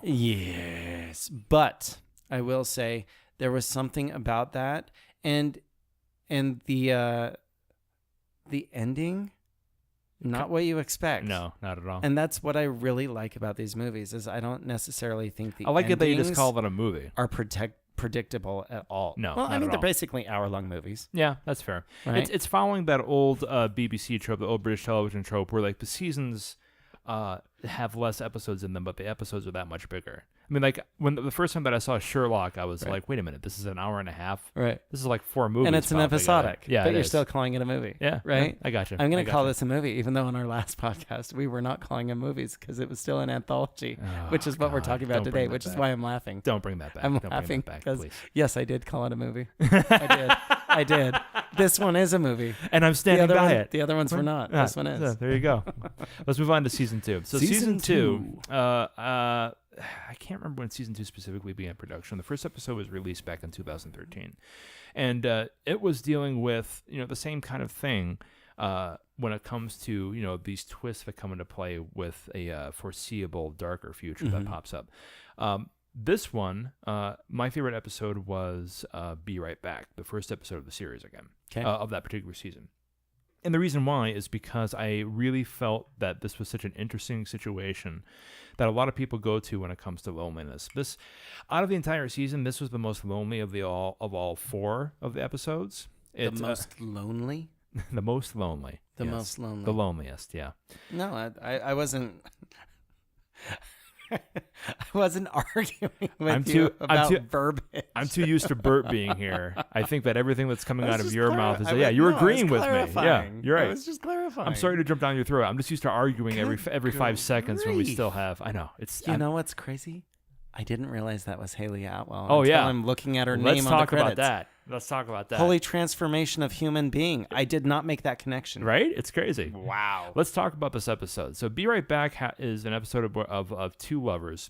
Yes. But I will say there was something about that. And the ending, not what you expect. No, not at all. And that's what I really like about these movies is I don't necessarily think I like it that you just call it a movie. Are predictable at all. No, well, I mean, they're basically hour-long movies. Yeah, that's fair. Right? It's following that old BBC trope, the old British television trope, where like the seasons have less episodes in them, but the episodes are that much bigger. I mean, like when the first time that I saw Sherlock, I was like, wait a minute, this is an hour and a half. Right. This is like 4 movies. And it's an episodic. Yeah, but you're still calling it a movie. Yeah. Right? I got you. I'm going to call this a movie, even though on our last podcast, we were not calling them movies because it was still an anthology, which is what we're talking about today, which is why I'm laughing. Don't bring that back. I'm Don't laughing bring that back, because, please. yes, I did call it a movie. I did. This one is a movie. And I'm standing by it. The other ones were not. This one is. There you go. Let's move on to season 2. So season 2, I can't remember when season 2 specifically began production. The first episode was released back in 2013. And it was dealing with, the same kind of thing when it comes to, these twists that come into play with a foreseeable, darker future that pops up. This one, my favorite episode was Be Right Back, the first episode of the series again, of that particular season. And the reason why is because I really felt that this was such an interesting situation that a lot of people go to when it comes to loneliness. This, out of the entire season, this was the most lonely of all 4 of the episodes. The most lonely? The most lonely. The most lonely. The loneliest, yeah. No, I wasn't... I wasn't arguing with you about verbiage. I'm too used to Bert being here. I think that everything that's coming out of your mouth is, you're no, agreeing with me. Yeah, you're right. I was just clarifying. I'm sorry to jump down your throat. I'm just used to arguing every 5 seconds when we still have. I know. You know what's crazy? I didn't realize that was Haley Atwell. Oh, until yeah. I'm looking at her name Let's on talk the credits. about that. Let's talk about that. Holy transformation of human being. I did not make that connection. Right? It's crazy. Wow. Let's talk about this episode. So Be Right Back is an episode of 2 lovers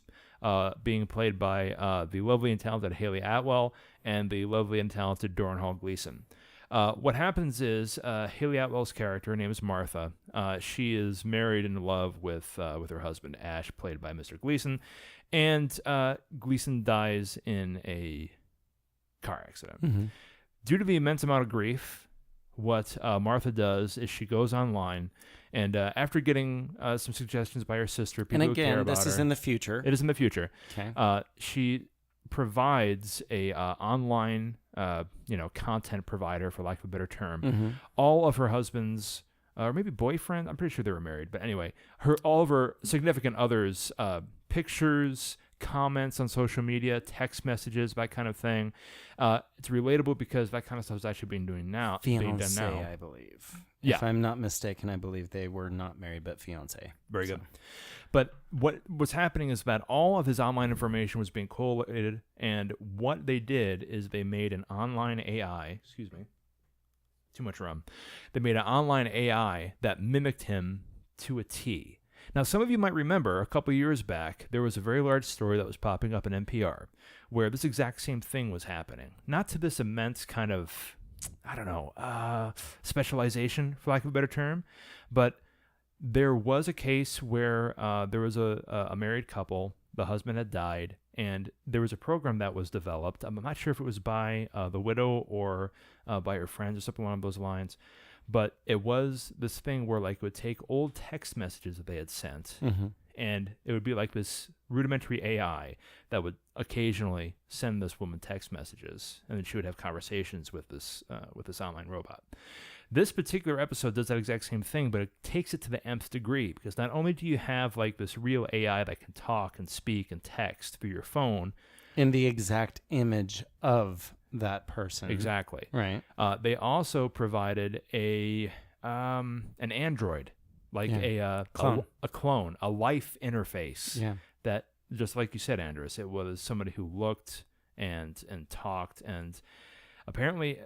being played by the lovely and talented Haley Atwell and the lovely and talented Dornhall Gleeson. What happens is Haley Atwell's character, her name is Martha. She is married and in love with her husband, Ash, played by Mr. Gleeson. And Gleeson dies in a car accident. Mm-hmm. Due to the immense amount of grief, what Martha does is she goes online, and after getting some suggestions by her sister, people and again, who care about this is her, in the future. It is in the future. Okay. She provides a online, content provider, for lack of a better term. Mm-hmm. All of her husband's, or maybe boyfriend. I'm pretty sure they were married, but anyway, all of her significant others' pictures, comments on social media, text messages, that kind of thing. It's relatable because that kind of stuff is actually being done now. Fiancé, I believe. Yeah. If I'm not mistaken, I believe they were not married, but fiancé. Very good. But what was happening is that all of his online information was being collated, and what they did is they made an online AI. Excuse me. Too much rum. They made an online AI that mimicked him to a T. Now, some of you might remember a couple years back, there was a very large story that was popping up in NPR where this exact same thing was happening. Not to this immense kind of, specialization, for lack of a better term, but there was a case where there was a married couple, the husband had died, and there was a program that was developed. I'm not sure if it was by the widow or by her friends or something along those lines. But it was this thing where, like, it would take old text messages that they had sent, mm-hmm. and it would be like this rudimentary AI that would occasionally send this woman text messages, and then she would have conversations with this online robot. This particular episode does that exact same thing, but it takes it to the nth degree, because not only do you have like this real AI that can talk and speak and text through your phone in the exact image of that person. Exactly. Right. They also provided an android, like a clone, a life interface. Yeah. That, just like you said, Andrus, it was somebody who looked and talked and apparently,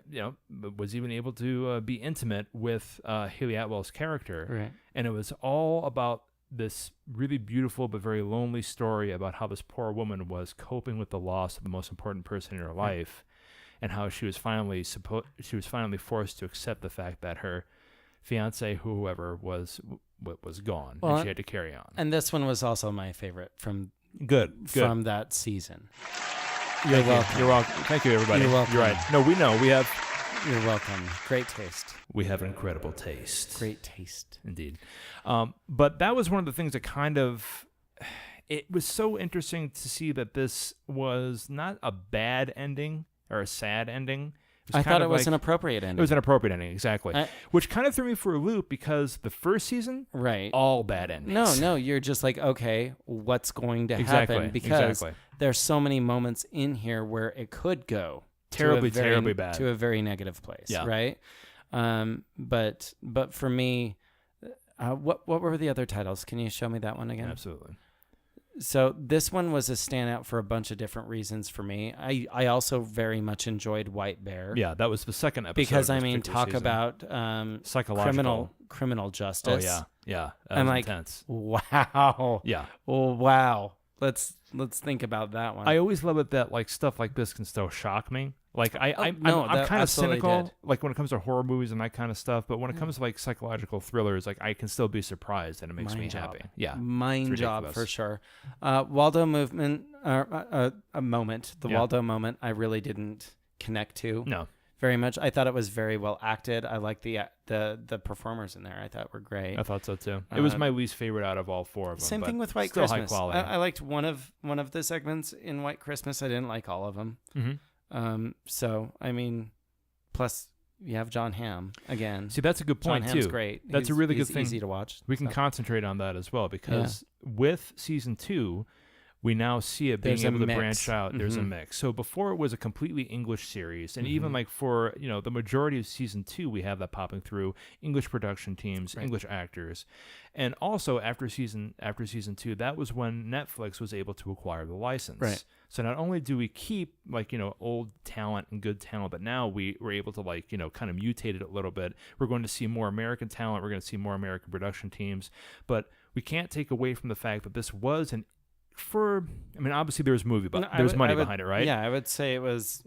was even able to be intimate with Haley Atwell's character. Right. And it was all about this really beautiful but very lonely story about how this poor woman was coping with the loss of the most important person in her life, and how she was finally forced to accept the fact that her fiance, whoever was gone, and she had to carry on. And this one was also my favorite from that season. You're welcome. Thank you, everybody. You're welcome. You're right. No, we know. You're welcome. Great taste. We have incredible taste. Great taste. Indeed. But that was one of the things that it was so interesting to see that this was not a bad ending or a sad ending. I thought it was an appropriate ending. It was an appropriate ending, exactly. Which kind of threw me for a loop, because the first season, all bad endings. No, you're just like, okay, what's going to happen? Because there's so many moments in here where it could go terribly bad to a very negative place, right? But for me, what were the other titles? Can you show me that one again? Absolutely. So this one was a standout for a bunch of different reasons for me. I also very much enjoyed White Bear. Yeah, that was the second episode. Because talk about psychological criminal justice. Oh yeah. I'm like, intense. Wow. Yeah. Oh wow. Let's think about that one. I always love it that like stuff like this can still shock me. Like I'm kind of cynical, like when it comes to horror movies and that kind of stuff. But when it comes to like psychological thrillers, like I can still be surprised, and it makes me happy. Yeah, mind job for sure. Waldo movement, a moment. The Waldo moment, I really didn't connect to. No, very much. I thought it was very well acted. I liked the performers in there. I thought were great. I thought so too. It was my least favorite out of all four of them. Same thing with White still Christmas. High quality. I liked one of the segments in White Christmas. I didn't like all of them. Mm-hmm. So I mean, plus you have John Hamm again. See, that's a good point John Hamm's too. Great. That's a really good thing. Easy to watch. We can concentrate on that as well, because with season 2, we now see it being able to branch out. Mm-hmm. There's a mix. So before it was a completely English series, and even like for the majority of season 2, we have that popping through English production teams, English actors, and also after season 2, that was when Netflix was able to acquire the license. Right. So not only do we keep old talent and good talent, but now we're able to kind of mutate it a little bit. We're going to see more American talent. We're going to see more American production teams, but we can't take away from the fact that this was obviously there was money behind it, right? Yeah, I would say it was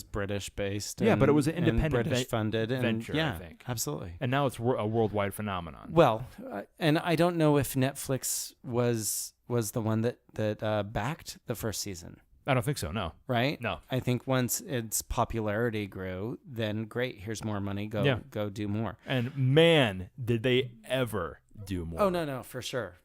British based. Yeah, but it was an independent British funded venture, yeah, I think. Absolutely. And now it's a worldwide phenomenon. Well, and I don't know if Netflix was the one that backed the first season. I don't think so. No. Right? No. I think once its popularity grew, then great. Here's more money. Go do more. And man, did they ever do more? Oh no, for sure.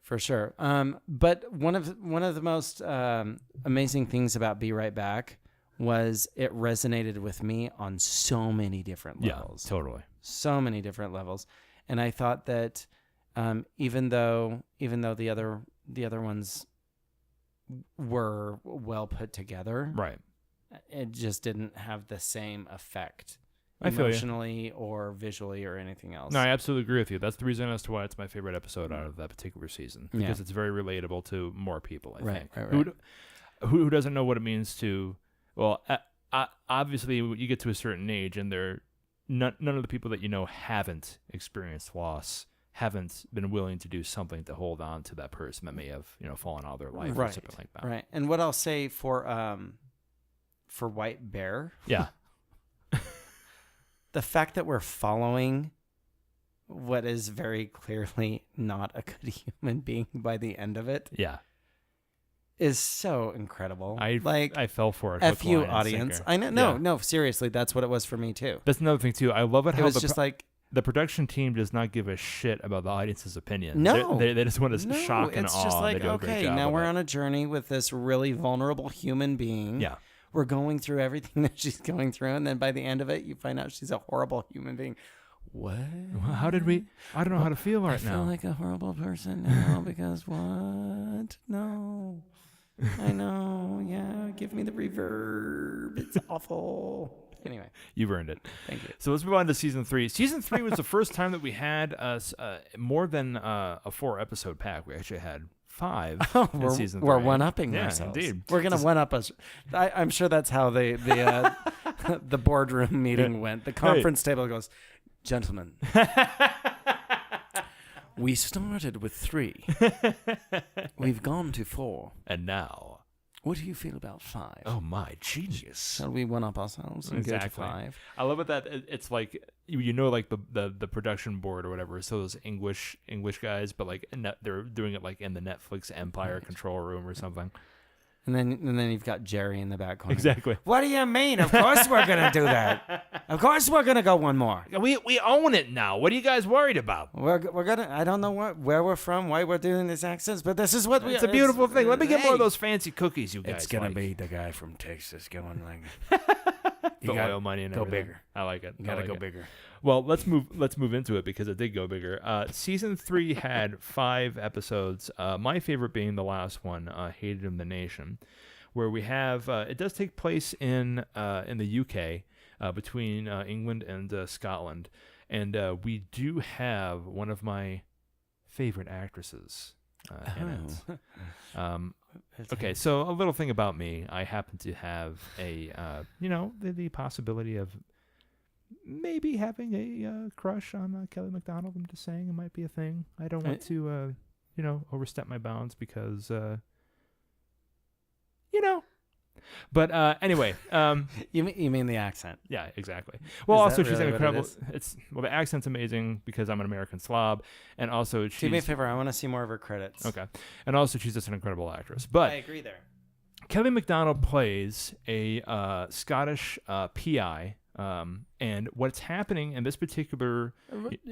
But one of the most amazing things about Be Right Back was it resonated with me on so many different levels. Yeah, totally. So many different levels, and I thought that even though the other ones were well put together, right, it just didn't have the same effect. I feel emotionally or visually or anything else. No, I absolutely agree with you. That's the reason as to why it's my favorite episode out of that particular season, because it's very relatable to more people. I think. Right. Who doesn't know what it means to? Well, obviously, you get to a certain age, and none of the people that haven't experienced loss, haven't been willing to do something to hold on to that person that may have fallen out of their life or something like that. Right. And what I'll say for White Bear, the fact that we're following what is very clearly not a good human being by the end of it, is so incredible. I fell for it. F you, audience. I know. No, seriously, that's what it was for me too. That's another thing too. I love it how it was just like, the production team does not give a shit about the audience's opinion. No. They just want to shock and awe. It's just like, they do a great okay, job now of we're it. on a journey with this really vulnerable human being. Yeah. We're going through everything that she's going through, and then by the end of it, you find out she's a horrible human being. What? Well, how did we? I don't know how to feel right now. I feel like a horrible person now because what? No. I know. Yeah. Give me the reverb. It's awful. Anyway. You've earned it. Thank you. So let's move on to season 3. Season 3 was the first time that we had more than a 4-episode pack. We actually had 5 in season 3. We're one-upping yeah, ourselves. Indeed. We're going to one-up us. I'm sure that's how the boardroom meeting went. The conference table goes, gentlemen, we started with 3. We've gone to 4. And now... What do you feel about 5? Oh, my genius. Shall we one-up ourselves and go to 5? I love it that it's like, you know, like the production board or whatever. So those English guys, but like they're doing it like in the Netflix Empire control room or something. And then you've got Jerry in the back corner. Exactly. What do you mean? Of course we're going to do that. Of course we're going to go one more. We own it now. What are you guys worried about? We're going to, I don't know where we're from, why we're doing these accents, but this is what It's a beautiful thing. Let me get more of those fancy cookies you guys It's going like. to be the guy from Texas going like... the oil money and go everything. bigger. I like it. You got to go bigger. Well, let's move into it because it did go bigger. Season 3 had 5 episodes. My favorite being the last one, Hated in the Nation, where we have it does take place in the UK between England and Scotland, and we do have one of my favorite actresses in it. Okay, so a little thing about me, I happen to have a the possibility of maybe having a crush on Kelly MacDonald. I'm just saying it might be a thing. I don't want to overstep my bounds because but anyway, you mean the accent? Yeah, exactly. Well, also she's really an incredible. it The accent's amazing because I'm an American slob, and also she's. Do me a favor, I want to see more of her credits. Okay, and also she's just an incredible actress. But I agree there. Kelly MacDonald plays a Scottish PI, and what's happening in this particular.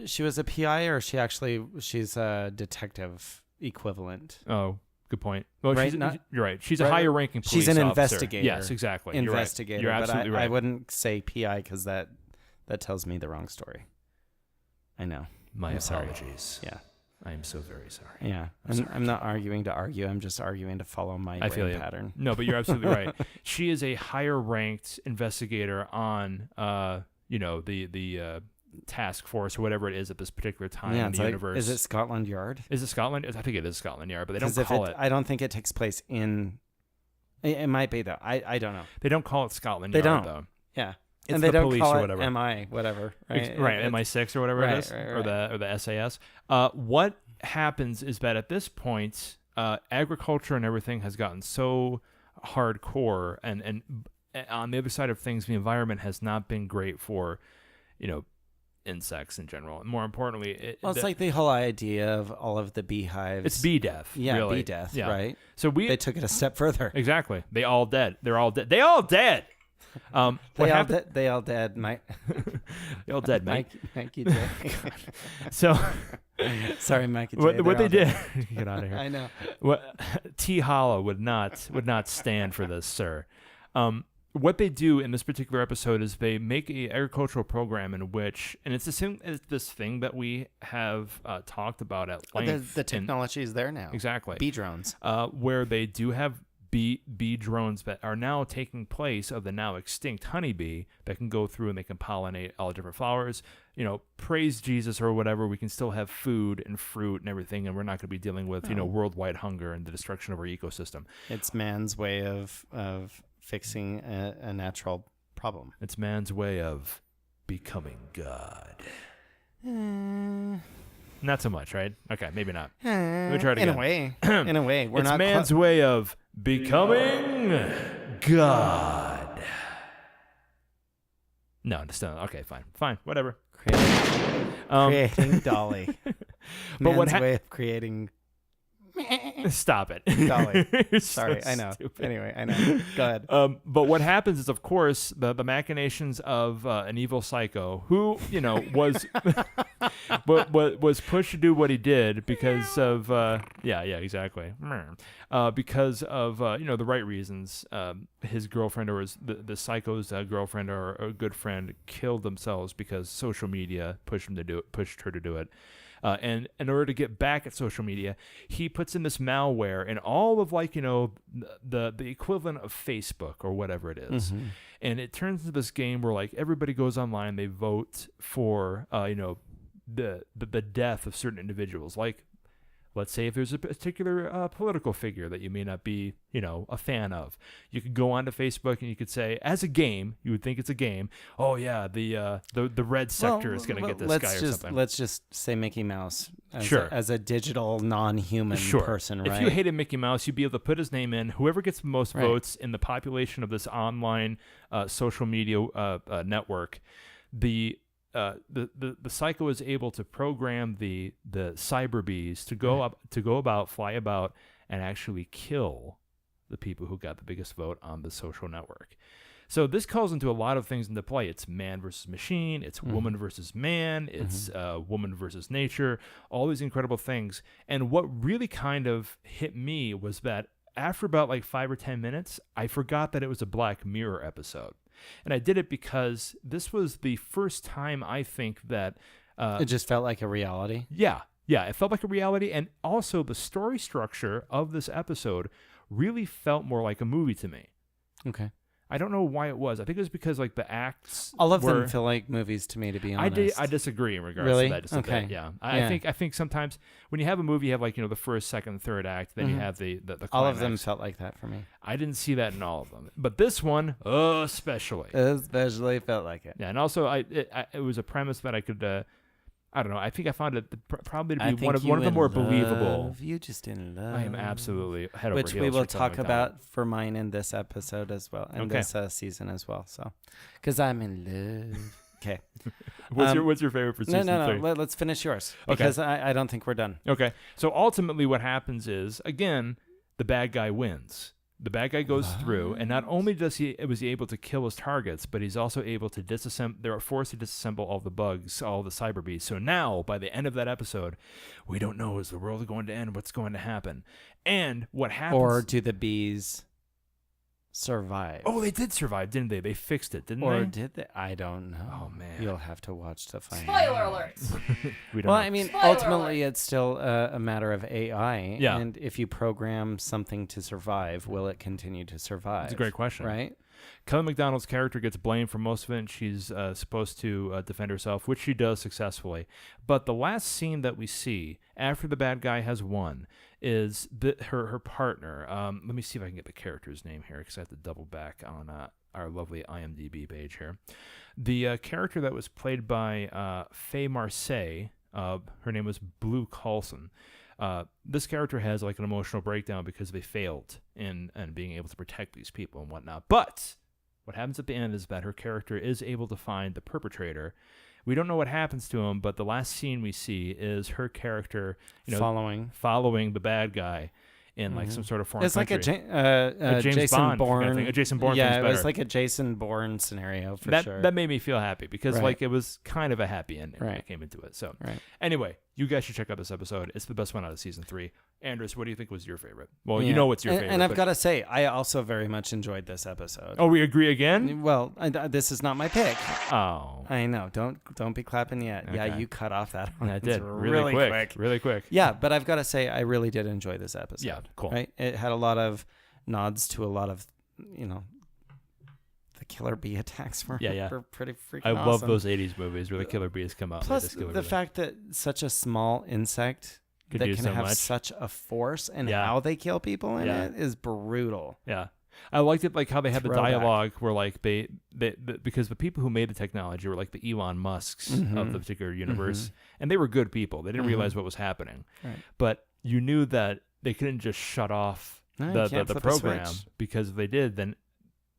She was a PI, or she's a detective equivalent. Oh. Good point. Well, right? You're right. She's a higher ranking police officer. She's an officer. investigator. Yes, exactly. Investigator. You're absolutely right. I wouldn't say PI because that tells me the wrong story. I know. My I'm apologies. Sorry. Yeah. I am so very sorry. Yeah. I'm not arguing to argue. I'm just arguing to follow my brain pattern. No, but you're absolutely right. She is a higher ranked investigator on, the task force or whatever it is at this particular time in the universe. Is it Scotland Yard? Is it Scotland? I think it is Scotland Yard, but they don't call it. I don't think it takes place in. It might be though. I don't know. They don't call it Scotland Yard. They don't. Though. Yeah. It's and they the don't police call or it whatever. MI, whatever. Right. Right. MI6 or whatever it is, or the SAS. What happens is that at this point, agriculture and everything has gotten so hardcore, and on the other side of things, the environment has not been great for, insects in general. And more importantly, it's like the whole idea of all of the beehives. It's bee death. Yeah, really. bee death. Yeah. Right. So they took it a step further. Exactly. They all dead. They're all dead. They all dead. They all dead, Mike. They all dead, Mike. Mikey J. So, sorry, Mikey J. What they did? Get out of here. I know. T. Hollow would not stand for this, sir. What they do in this particular episode is they make a agricultural program in which, and it's this thing that we have talked about at length. The technology is there now. Exactly. Bee drones. Where they do have bee drones that are now taking place of the now extinct honeybee that can go through and they can pollinate all the different flowers. Praise Jesus or whatever. We can still have food and fruit and everything, and we're not going to be dealing with worldwide hunger and the destruction of our ecosystem. It's man's way of fixing a natural problem. It's man's way of becoming God. Not so much, right? Okay, maybe not. Let me try it again. In a way, it's man's way of becoming God. No, okay, fine, whatever. Creating Dolly. But man's way of creating Stop it. Dolly. You're Sorry, so I know. stupid. Anyway, I know. Go ahead. But what happens is, of course, the machinations of an evil psycho who, was was pushed to do what he did because of exactly, because of the right reasons. His girlfriend or the psycho's girlfriend or a good friend killed themselves because social media pushed her to do it. And in order to get back at social media, he puts in this malware in all of the equivalent of Facebook or whatever it is. Mm-hmm. And it turns into this game where everybody goes online, they vote for the death of certain individuals. Let's say if there's a particular political figure that you may not be, a fan of, you could go onto Facebook and you could say, as a game, you would think it's a game. Oh yeah, the red sector is going to get this guy or something. Let's just say Mickey Mouse as a digital non-human person, right? If you hated Mickey Mouse, you'd be able to put his name in. Whoever gets the most votes in the population of this online social media network, the psycho is able to program the cyber bees to fly about and actually kill the people who got the biggest vote on the social network. So this calls into a lot of things into play. It's man versus machine. It's woman versus man. It's woman versus nature. All these incredible things. And what really kind of hit me was that after about 5 or 10 minutes, I forgot that it was a Black Mirror episode. And I did it because this was the first time I think that... it just felt like a reality? Yeah, it felt like a reality. And also the story structure of this episode really felt more like a movie to me. Okay. I don't know why it was. I think it was because the acts... All of them feel like movies to me, to be honest. I disagree in regards really? to that. Just okay. A bit, yeah. I think sometimes when you have a movie, you have the first, second, third act, then you have the climax. All of them felt like that for me. I didn't see that in all of them. But this one, especially felt like it. Yeah, and also it was a premise that I could... I don't know. I think I found it probably to be one of the more believable. You just in love. I am absolutely head over heels. Which we will talk about for mine in this episode as well, and this season as well. So, because I'm in love. Okay. What's your favorite for season 3? No. Let's finish yours because I don't think we're done. Okay. So ultimately, what happens is again the bad guy wins. The bad guy goes through, and not only was he able to kill his targets, but he's also able to disassemble. They're forced to disassemble all the bugs, all the cyber bees. So now, by the end of that episode, we don't know, is the world going to end? What's going to happen? And what happens? Or do the bees survive? Oh, they did survive, didn't they? They fixed it, didn't they? Or did they? I don't know. Oh man, you'll have to watch to find Spoiler out. alerts. Well, I mean, ultimately, it's still a matter of AI. Yeah. And if you program something to survive, will it continue to survive? That's a great question. Right? Kelly MacDonald's character gets blamed for most of it, and she's supposed to defend herself, which she does successfully. But the last scene that we see after the bad guy has won is her partner. Let me see if I can get the character's name here, because I have to double back on our lovely IMDb page here. The character that was played by Faye Marseille, her name was Blue Coulson. This character has an emotional breakdown because they failed in being able to protect these people and whatnot. But what happens at the end is that her character is able to find the perpetrator. We don't know what happens to him, but the last scene we see is her character, following the bad guy in some sort of foreign country. It's like a Jason Bourne. A Jason Bourne. Yeah, it was like a Jason Bourne scenario for sure. That made me feel happy because it was kind of a happy ending when it came into it. So anyway, you guys should check out this episode. It's the best one out of season 3. Andrus, what do you think was your favorite? Well, you know what's your favorite. And I've got to say, I also very much enjoyed this episode. Oh, we agree again? Well, this is not my pick. Oh. I know. Don't be clapping yet. Okay. Yeah, you cut off that one. I did. Really quick. Really quick. Yeah, but I've got to say, I really did enjoy this episode. Yeah, cool. Right? It had a lot of nods to a lot of, the killer bee attacks were pretty freaking awesome. I love those 80s movies where the killer bees come out. Plus, the fact that such a small insect that can have much. Such a force and how they kill people in it is brutal. Yeah. I liked it how they had the dialogue where they because the people who made the technology were the Elon Musks of the particular universe, and they were good people. They didn't realize what was happening. Right. But you knew that they couldn't just shut off the program, because if they did, then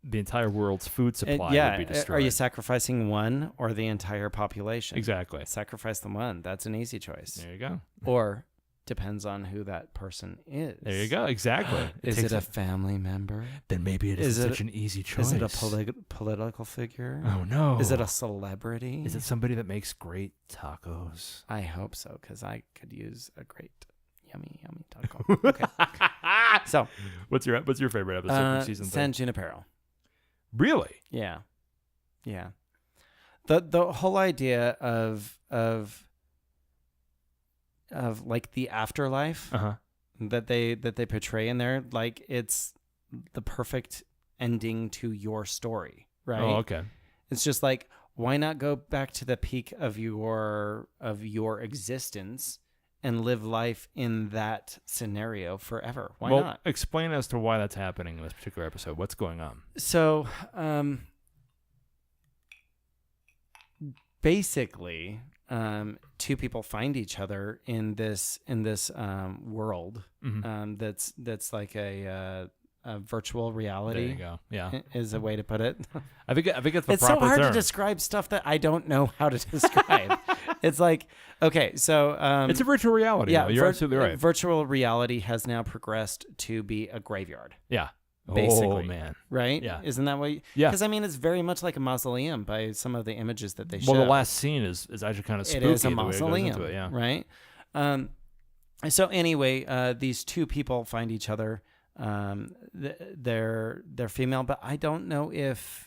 the entire world's food supply would be destroyed. Are you sacrificing one or the entire population? Exactly. Sacrifice the one. That's an easy choice. There you go. Or depends on who that person is. There you go. Exactly. Is it a family member? Then maybe it isn't such an easy choice. Is it a political figure? Oh, no. Is it a celebrity? Is it somebody that makes great tacos? I hope so, because I could use a great yummy taco. Okay. So, what's your favorite episode from season 3? San Junipero. Really? Yeah. The whole idea of like the afterlife that they portray in there, like it's the perfect ending to your story, right? Oh, okay. It's just like, why not go back to the peak of your existence and live life in that scenario forever? Why not? Explain as to why that's happening in this particular episode. What's going on? So, basically, two people find each other in this world that's like a virtual reality. There you go. Yeah, is a way to put it. I think it's the it's proper so hard term. to describe stuff that I don't know how to describe. It's like, okay, so it's a virtual reality. Yeah, you're absolutely right. Virtual reality has now progressed to be a graveyard. Yeah. Basically, oh man, right? Yeah, isn't that what? Yeah, because I mean, it's very much like a mausoleum by some of the images that they show. Well, the last scene is actually kind of spooky. It is a the way it goes mausoleum, into it, yeah. Right? So anyway, these two people find each other. They're female, but I don't know if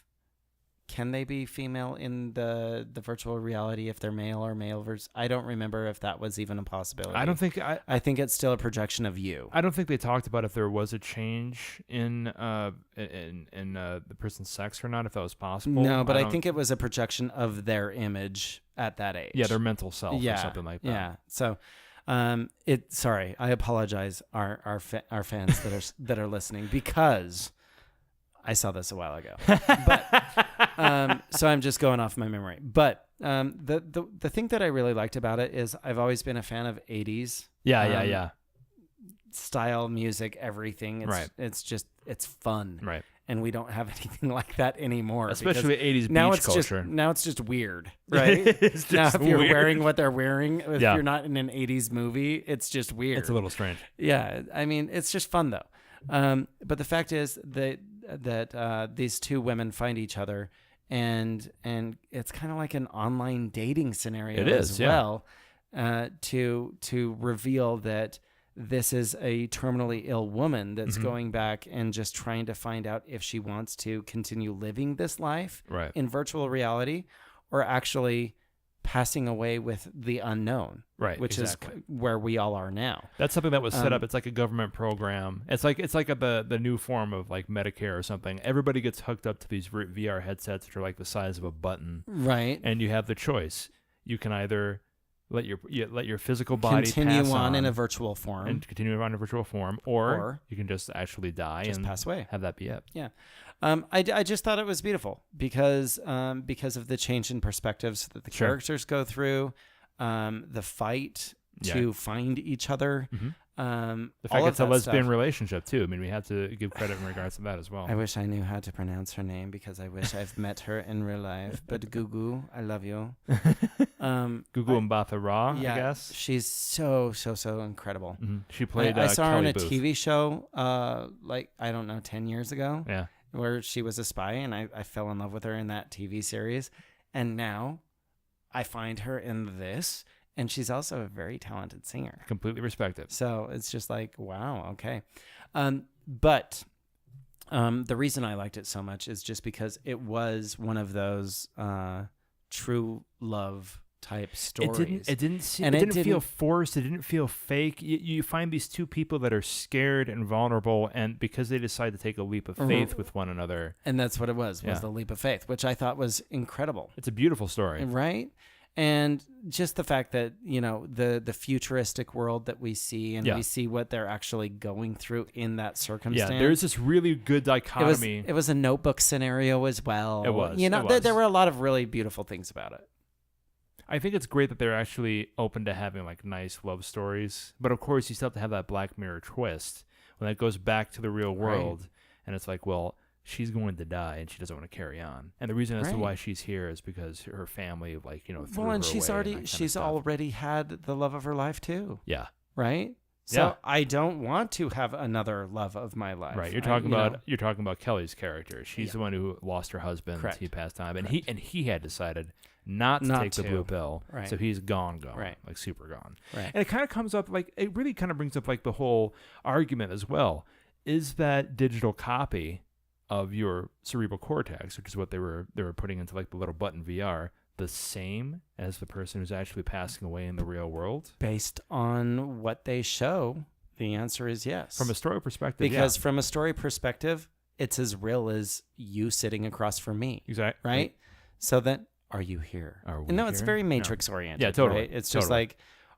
can they be female in the virtual reality if they're male or male versus. I don't remember if that was even a possibility. I don't think I think it's still a projection of you. I don't think they talked about if there was a change in the person's sex or not, if that was possible. No, but I think it was a projection of their image at that age. Yeah, their mental self or something like that. Yeah. So sorry, I apologize our fans that are listening, because I saw this a while ago. But so I'm just going off my memory. But the thing that I really liked about it is I've always been a fan of 80s. Yeah. Style, music, everything. It's fun. Right. And we don't have anything like that anymore. Especially 80s beach culture. Now it's just weird, right? It's just now if you're weird. wearing what they're weering, if you're not in an 80s movie, it's just weird. It's a little strange. Yeah. I mean, it's just fun though. But the fact is that these two women find each other, and it's kind of like an online dating scenario well, to reveal that this is a terminally ill woman that's going back and just trying to find out if she wants to continue living this life in virtual reality or actually passing away with the unknown, which is where we all are now. That's something that was set up. It's like a government program. It's like the new form of like Medicare or something. Everybody gets hooked up to these VR headsets that are like the size of a button, right? And you have the choice. You can either let your physical body continue pass on in a virtual form, or you can just actually die and pass away. Have that be it. Yeah. I just thought it was beautiful because of the change in perspectives that the characters go through, the fight to find each other. The fact it's a lesbian relationship too. I mean, we have to give credit in regards to that as well. I wish I knew how to pronounce her name because I wish I've met her in real life. But Gugu, I love you. Gugu Mbatha Raw, I guess. She's so incredible. She played. I saw her in a Booth. TV show, like I don't know, 10 years ago. Yeah. Where she was a spy, and I fell in love with her in that TV series, and now I find her in this. And she's also a very talented singer. Completely respected. So it's just like, wow, okay. But the reason I liked it so much is just because it was one of those true love type stories. It didn't feel forced. It didn't feel fake. You find these two people that are scared and vulnerable, and because they decide to take a leap of faith with one another. And that's what it was the leap of faith, which I thought was incredible. It's a beautiful story. Right? And just the fact that, the futuristic world that we see, and we see what they're actually going through in that circumstance. Yeah, there's this really good dichotomy. It was a Notebook scenario as well. It was. There were a lot of really beautiful things about it. I think it's great that they're actually open to having like nice love stories. But of course, you still have to have that Black Mirror twist when that goes back to the real world. And it's like, well, she's going to die and she doesn't want to carry on. And the reason as to why she's here is because her family, threw her and she's away she's already had the love of her life too. Yeah. right? So Yeah. I don't want to have another love of my life. Right. You're talking about Kelly's character. She's the one who lost her husband. Correct. He passed on, and he had decided not to take the blue pill. Right. So he's gone, Right. like super gone. Right. And it kind of comes up it really kind of brings up the whole argument as well. Is that digital copy of your cerebral cortex, which is what they were putting into the little button VR, the same as the person who's actually passing away in the real world? Based on what they show, the answer is yes. From a story perspective, because from a story perspective, it's as real as you sitting across from me. Exactly. Right? So then, are you here? Are we and no, it's here? very No. Matrix oriented. Yeah, totally. Right? It's just Totally.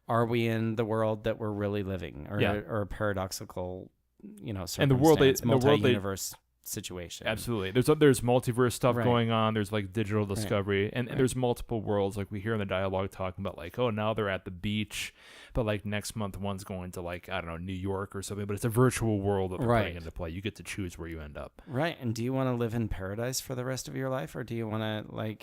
are we in the world that we're really living, or Yeah. or a paradoxical, circumstance, And the world they- multi-universe situation. Absolutely. There's multiverse stuff Right. going on. There's digital Right. discovery, and Right. there's multiple worlds. We hear in the dialogue talking about oh, now they're at the beach, but next month one's going to I don't know, New York or something. But it's a virtual world that they're Right. playing into play. You get to choose where you end up. Right. And do you want to live in paradise for the rest of your life, or do you want to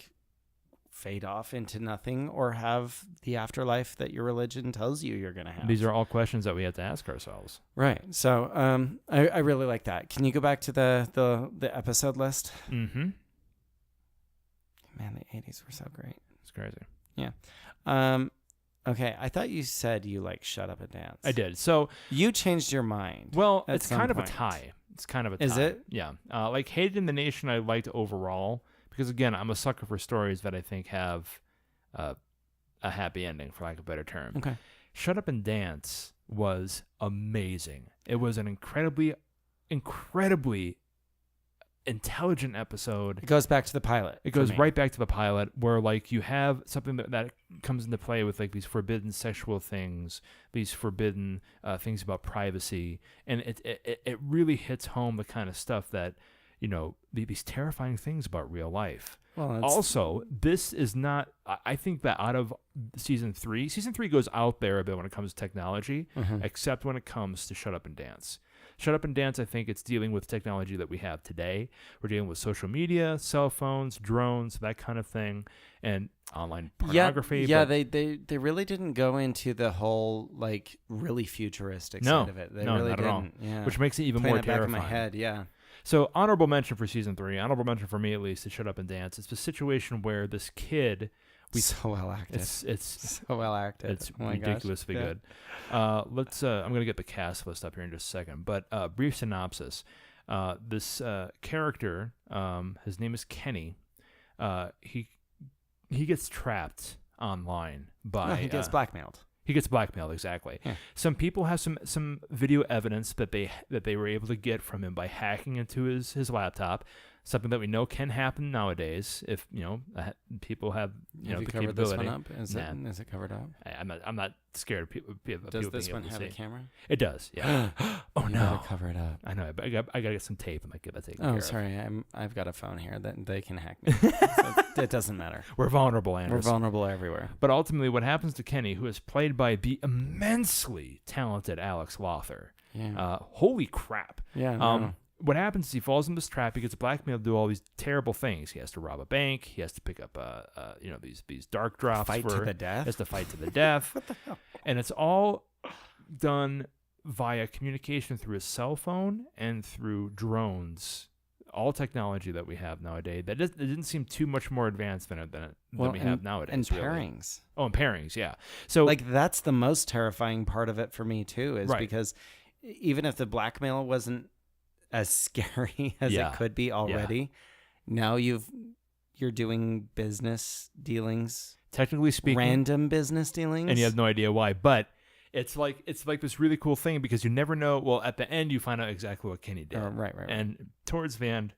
fade off into nothing, or have the afterlife that your religion tells you you're going to have? These are all questions that we have to ask ourselves. Right. So I really like that. Can you go back to the episode list? Mm-hmm. Man, the 80s were so great. It's crazy. Yeah. Okay. I thought you said you Shut Up and Dance. I did. So you changed your mind. Well, at it's some kind of point. a tie. It's kind of a tie. Is it? Yeah. Hated in the Nation I liked overall because, again, I'm a sucker for stories that I think have a happy ending, for lack of a better term. Okay. Shut Up and Dance was amazing. It was an incredibly intelligent episode. It goes back to the pilot. It goes right back to the pilot, where you have something that comes into play with these forbidden sexual things, these forbidden things about privacy, and it really hits home the kind of stuff that these terrifying things about real life. Well, also, this is not. I think that out of season 3 goes out there a bit when it comes to technology, except when it comes to Shut Up and Dance. Shut Up and Dance, I think it's dealing with technology that we have today. We're dealing with social media, cell phones, drones, that kind of thing, and online pornography. Yeah, they really didn't go into the whole really futuristic side of it. They really not didn't. at all. Yeah. Which makes it even Playing more it back terrifying. in my head, yeah. So honorable mention for season 3, honorable mention for me at least, to Shut Up and Dance. It's the situation where this kid, so well acted. It's so well acted. It's oh my ridiculously gosh. good. Let's. I'm gonna get the cast list up here in just a second, but brief synopsis. This character, his name is Kenny. He gets trapped online by. He gets blackmailed. He gets blackmailed, exactly. Yeah. Some people have some video evidence that they were able to get from him by hacking into his laptop. Something that we know can happen nowadays if people have have you the covered capability. this one up? Is it covered up? I'm not scared of people. Does people this being one able have to a see. camera? It does. Yeah. Oh You no! gotta cover it up. I know. But I gotta get some tape. I might get that taken Oh, care sorry. I've got a phone here that they can hack me. It doesn't matter. We're vulnerable, Andrus. We're vulnerable everywhere. But ultimately, what happens to Kenny, who is played by the immensely talented Alex Lothar? Yeah. Holy crap! Yeah. No. What happens is he falls into this trap. He gets blackmailed to do all these terrible things. He has to rob a bank. He has to pick up these dark drops. Fight to the death? He has to fight to the death. What the hell? And it's all done via communication through a cell phone and through drones. All technology that we have nowadays. It didn't seem too much more advanced than we have nowadays. And really. pairings. Oh, and pairings, yeah. So that's the most terrifying part of it for me too, is Right. because even if the blackmail wasn't as scary as Yeah. it could be already, now you're doing business dealings, technically speaking, random business dealings, and you have no idea why. But it's like this really cool thing because you never know. Well, at the end, you find out exactly what Kenny did. Right. And towards the end,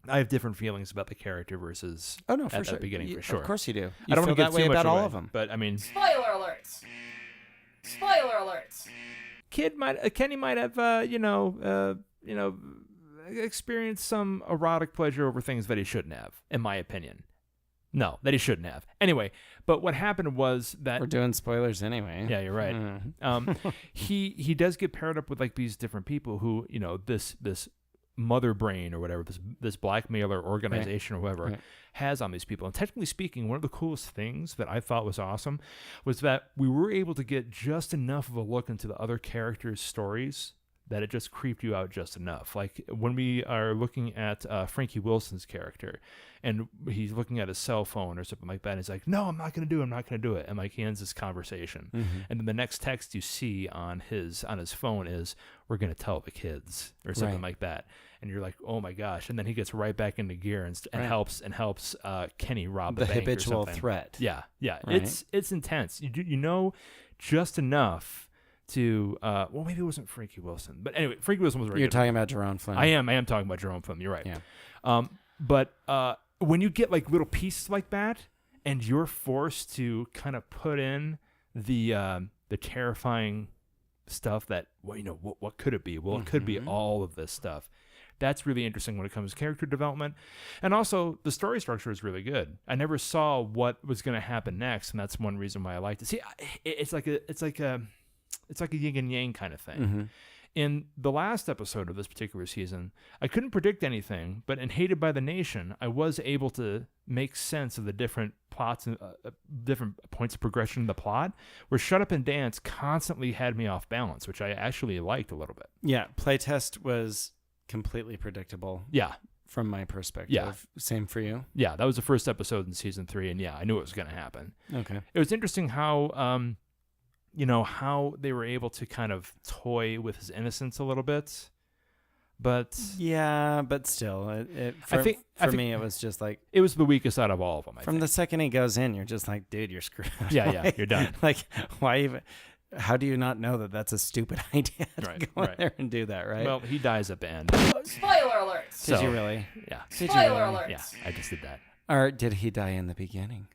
I have different feelings about the character versus for at sure. the beginning, for sure. Of course you do. I don't feel want to that get way too much about all away, of them. but I mean, Spoiler alerts. Spoiler alerts. Kenny might have experienced some erotic pleasure over things that he shouldn't have, in my opinion. No, that he shouldn't have. Anyway, but what happened was that We're doing spoilers anyway. Yeah, you're right. He does get paired up with these different people who this mother brain or whatever this blackmailer organization or whoever has on these people. And technically speaking, one of the coolest things that I thought was awesome was that we were able to get just enough of a look into the other characters' stories that it just creeped you out just enough. Like when we are looking at Frankie Wilson's character and he's looking at his cell phone or something like that, and he's like, no, I'm not going to do it. And like he ends this conversation. And then the next text you see on his phone is, we're going to tell the kids or something like that. And you're like, oh my gosh. And then he gets right back into gear and helps Kenny rob the bank habitual or something. threat. Yeah. Right. It's intense. You know just enough to well, maybe it wasn't Frankie Wilson, but anyway, Frankie Wilson was right. You're talking about Jerome Flynn. I am talking about Jerome Flynn. You're right. Yeah. But when you get like little pieces like that, and you're forced to kind of put in the terrifying stuff that, well, you know, what could it be? Well, it could be all of this stuff. That's really interesting when it comes to character development, and also the story structure is really good. I never saw what was going to happen next, and that's one reason why I liked it. See, it's like a yin and yang kind of thing. In the last episode of this particular season, I couldn't predict anything, but in Hated by the Nation, I was able to make sense of the different plots and different points of progression in the plot, where Shut Up and Dance constantly had me off balance, which I actually liked a little bit. Yeah, Playtest was completely predictable. Yeah. From my perspective. Yeah. Same for you? Yeah, that was the first episode in season 3, and yeah, I knew it was going to happen. Okay. It was interesting how... you know, how they were able to kind of toy with his innocence a little bit. But yeah, but still, for me, it was just like... It was the weakest out of all of them, I think. The second he goes in, you're just like, dude, you're screwed. Yeah, you're done. Like, why even... How do you not know that that's a stupid idea to go in there and do that, right? Well, he dies at the end. Spoiler alerts. Did you really? Yeah. Spoiler alerts. Yeah, I just did that. Or did he die in the beginning?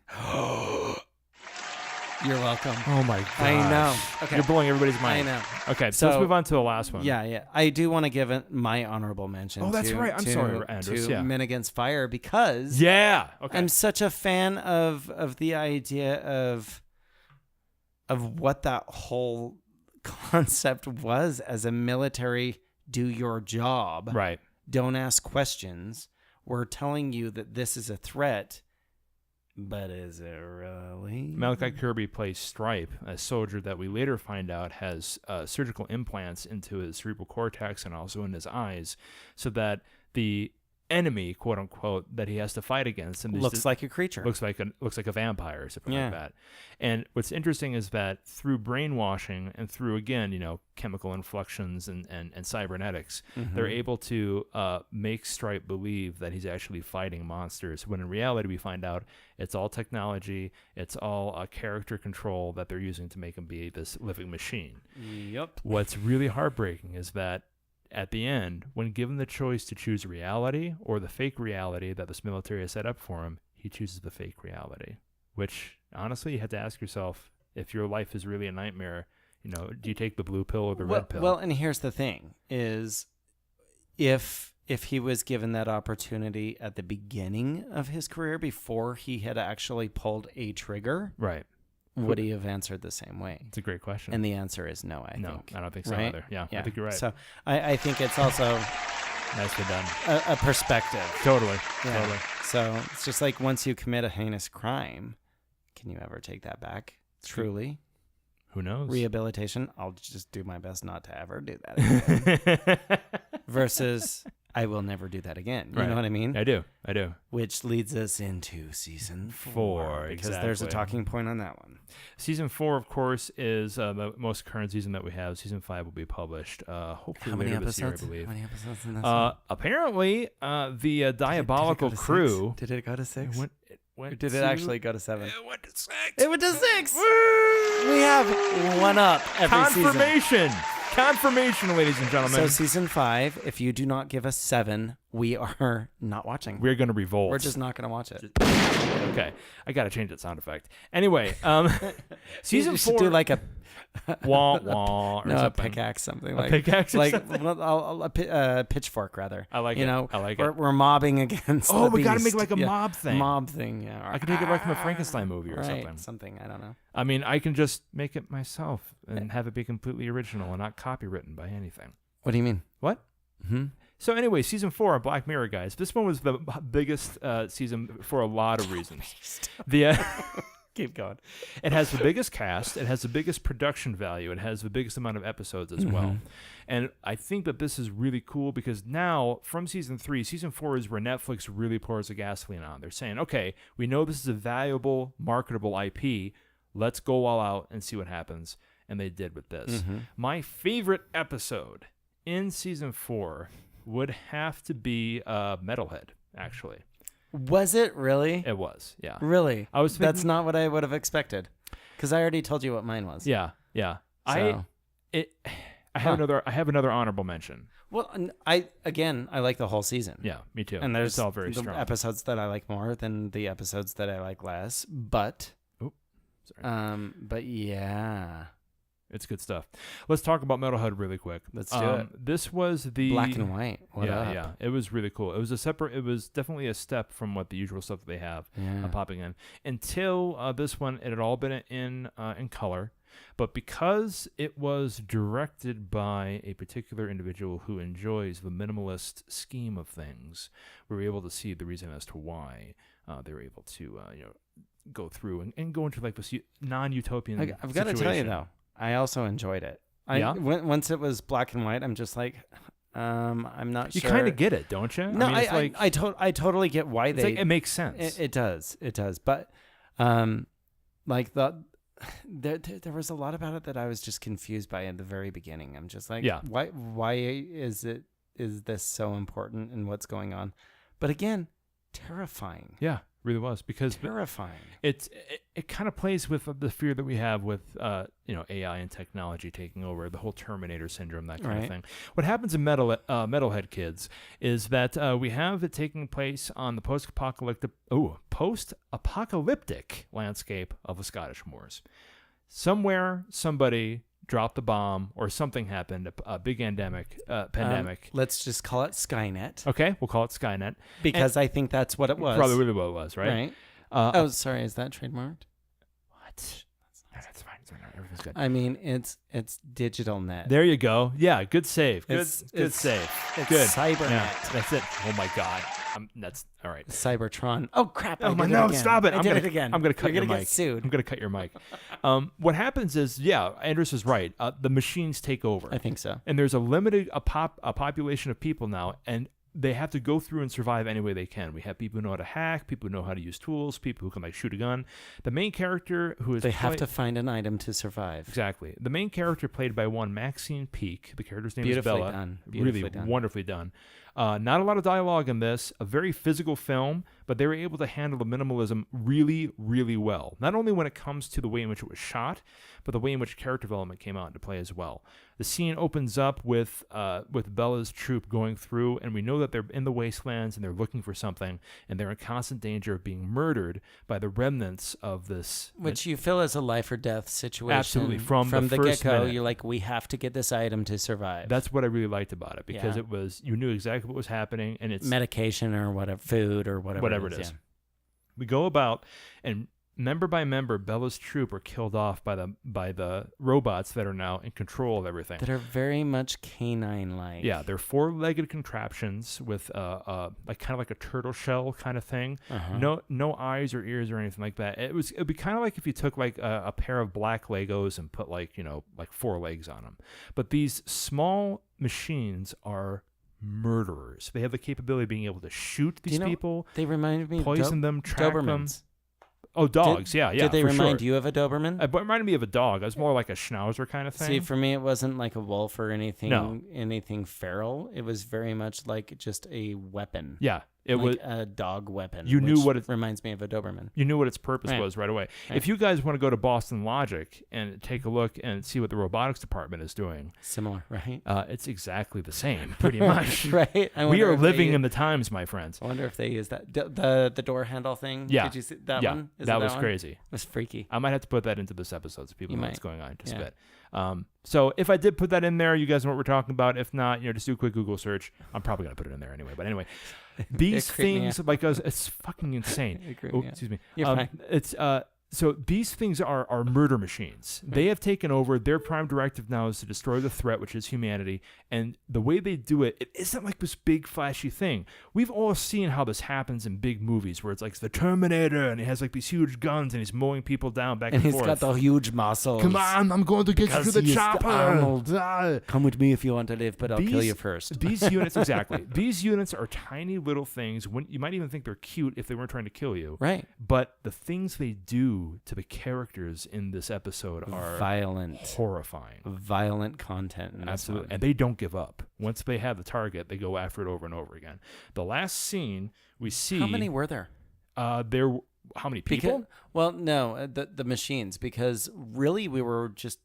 You're welcome. Oh my gosh. I know. Okay. You're blowing everybody's mind. I know. Okay, so let's move on to the last one. Yeah. I do want to give it my honorable mention. Oh, that's right. I'm sorry, Andrus. To Men Against Fire, because I'm such a fan of the idea of what that whole concept was as a military do your job. Right. Don't ask questions. We're telling you that this is a threat. But is it really? Malachi Kirby plays Stripe, a soldier that we later find out has surgical implants into his cerebral cortex and also in his eyes, so that the enemy, quote unquote, that he has to fight against looks like a creature, looks like a vampire or something like that. And what's interesting is that through brainwashing and through, again, you know, chemical inflections and cybernetics, they're able to make Stripe believe that he's actually fighting monsters, when in reality we find out it's all technology, it's all character control that they're using to make him be this living machine. Yep. What's really heartbreaking is that at the end, when given the choice to choose reality or the fake reality that this military has set up for him, he chooses the fake reality, which honestly you have to ask yourself, if your life is really a nightmare, you know, do you take the blue pill or the red pill? Well, and here's the thing is, if he was given that opportunity at the beginning of his career before he had actually pulled a trigger, right, would he have answered the same way? It's a great question. And the answer is no, I think. No, I don't think so right? either. Yeah, I think you're right. So I think it's also nicely done. A perspective. Totally. Yeah. Totally. So it's just like once you commit a heinous crime, can you ever take that back? Truly? Who knows? Rehabilitation, I'll just do my best not to ever do that again. Versus... I will never do that again. You know what I mean? I do. Which leads us into season 4. Because there's a talking point on that one. Season 4, of course, is the most current season that we have. Season 5 will be published hopefully later this year, I believe. How many episodes in this one? Apparently, the Diabolical Crew... Did it go to 6? Or did it actually go to 7? It went to 6. It went to 6! Woo! We have one up every season. Confirmation, ladies and gentlemen. So season 5, if you do not give us 7, we are not watching. We're going to revolt. We're just not going to watch it. Okay. I got to change that sound effect. Anyway, season 4. You should do like a... wah, wah, or something. A pickaxe, something like... Pickaxe or like, something? a pitchfork, rather. I like it. You know, I like it. We're mobbing against Oh, the we got to beast. make like a mob thing. Mob thing, yeah. I can take it like from a Frankenstein movie or right, something. Something, I don't know. I mean, I can just make it myself and have it be completely original and not copywritten by anything. What do you mean? What? So anyway, season 4 of Black Mirror, guys. This one was the biggest season for a lot of reasons. Keep going. It has the biggest cast. It has the biggest production value. It has the biggest amount of episodes as well. And I think that this is really cool because now, from season 3, season 4 is where Netflix really pours the gasoline on. They're saying, okay, we know this is a valuable, marketable IP. Let's go all out and see what happens. And they did with this. My favorite episode in season 4 would have to be Metalhead, actually. Was it really? It was, yeah. Really? I was thinking, that's not what I would have expected, because I already told you what mine was. Yeah. So. I have another honorable mention. Well, I like the whole season. Yeah, me too. And there's it's all very strong. Episodes that I like more than the episodes that I like less. But, but yeah. It's good stuff. Let's talk about Metalhead really quick. Let's do it. This was the black and white. Yeah. It was really cool. It was definitely a step from what the usual stuff that they have popping in. Until this one, it had all been in color, but because it was directed by a particular individual who enjoys the minimalist scheme of things, we were able to see the reason as to why they were able to go through and go into like this non-utopian. I've got to tell you though. I also enjoyed it. Once it was black and white, I'm just like, I'm not sure. You kind of get it, don't you? No, I totally get why they. Like, it makes sense. It does. But, like there was a lot about it that I was just confused by at the very beginning. I'm just like, why is this so important and what's going on? But again, terrifying. Yeah. Really was, because terrifying. It kind of plays with the fear that we have with AI and technology taking over, the whole Terminator syndrome, that kind of thing. What happens in Metalhead, kids, is that we have it taking place on the post-apocalyptic landscape of the Scottish moors. Somewhere, somebody dropped the bomb or something happened, a big pandemic. Let's just call it Skynet. Okay, we'll call it Skynet. Because I think that's what it was. Probably really what it was, right? Right. Sorry, is that trademarked? What? That's fine. Everything's good. I mean, it's digital net. There you go. Yeah, good save. Good save. It's good. Cybernet. Yeah, that's it. Oh my God. That's all right. Cybertron. Oh crap! No! Stop it! I did it again. I'm gonna cut your mic. Get sued. I'm gonna cut your mic. What happens is, Andrus is right. The machines take over. I think so. And there's a population of people now, and they have to go through and survive any way they can. We have people who know how to hack, people who know how to use tools, people who can like shoot a gun. The main character they have to find an item to survive. Exactly. The main character played by one Maxine Peake. The character's name is Bella. Beautifully done. Wonderfully done. Not a lot of dialogue in this, a very physical film, but they were able to handle the minimalism really, really well. Not only when it comes to the way in which it was shot, but the way in which character development came out into play as well. The scene opens up with Bella's troop going through, and we know that they're in the wastelands and they're looking for something, and they're in constant danger of being murdered by the remnants of this. Which you feel is a life or death situation. Absolutely. From the get go, minute. You're like, we have to get this item to survive. That's what I really liked about it, because it was, you knew exactly what was happening, and it's medication or whatever, food or whatever it is. Yeah. We go about, and member by member, Bella's troop are killed off by the robots that are now in control of everything. That are very much canine-like. Yeah, they're 4-legged contraptions with like kind of like a turtle shell kind of thing. No eyes or ears or anything like that. It'd be kind of like if you took like a pair of black Legos and put like 4 legs on them. But these small machines are murderers. They have the capability of being able to shoot these people. They reminded me poison of them, track Dobermans. them. Oh, dogs, yeah. Did they for remind sure. you of a Doberman? It reminded me of a dog. It was more like a Schnauzer kind of thing. See, for me, it wasn't like a wolf or anything feral. It was very much like just a weapon. Yeah, it was a dog weapon. You knew what it reminds me of a Doberman. You knew what its purpose was right away. Right. If you guys want to go to Boston Logic and take a look and see what the robotics department is doing, similar, right? It's exactly the same, pretty much. Right. We are living in the times, my friends. I wonder if they use that the door handle thing. Yeah. Did you see that one? That was crazy. It was freaky. I might have to put that into this episode so people know what's going on just a Yeah. bit. So if I did put that in there, you guys know what we're talking about. If not, just do a quick Google search. I'm probably going to put it in there anyway. But anyway, these things, like, it's fucking insane. You're fine. It's So these things are murder machines. They have taken over. Their prime directive now is to destroy the threat, which is humanity. And the way they do it, it isn't like this big flashy thing. We've all seen how this happens in big movies where it's like the Terminator and he has like these huge guns and he's mowing people down back and forth. And he's got the huge muscles. Come on, I'm going to get you to the chopper. Arnold. Come with me if you want to live, but I'll kill you first. These units, exactly. These units are tiny little things. When you might even think they're cute if they weren't trying to kill you. Right. But the things they do to the characters in this episode are violent, horrifying, violent content. Absolutely, and they don't give up. Once they have the target, they go after it over and over again. The last scene we see. How many were there? How many people? The machines, because really we were just.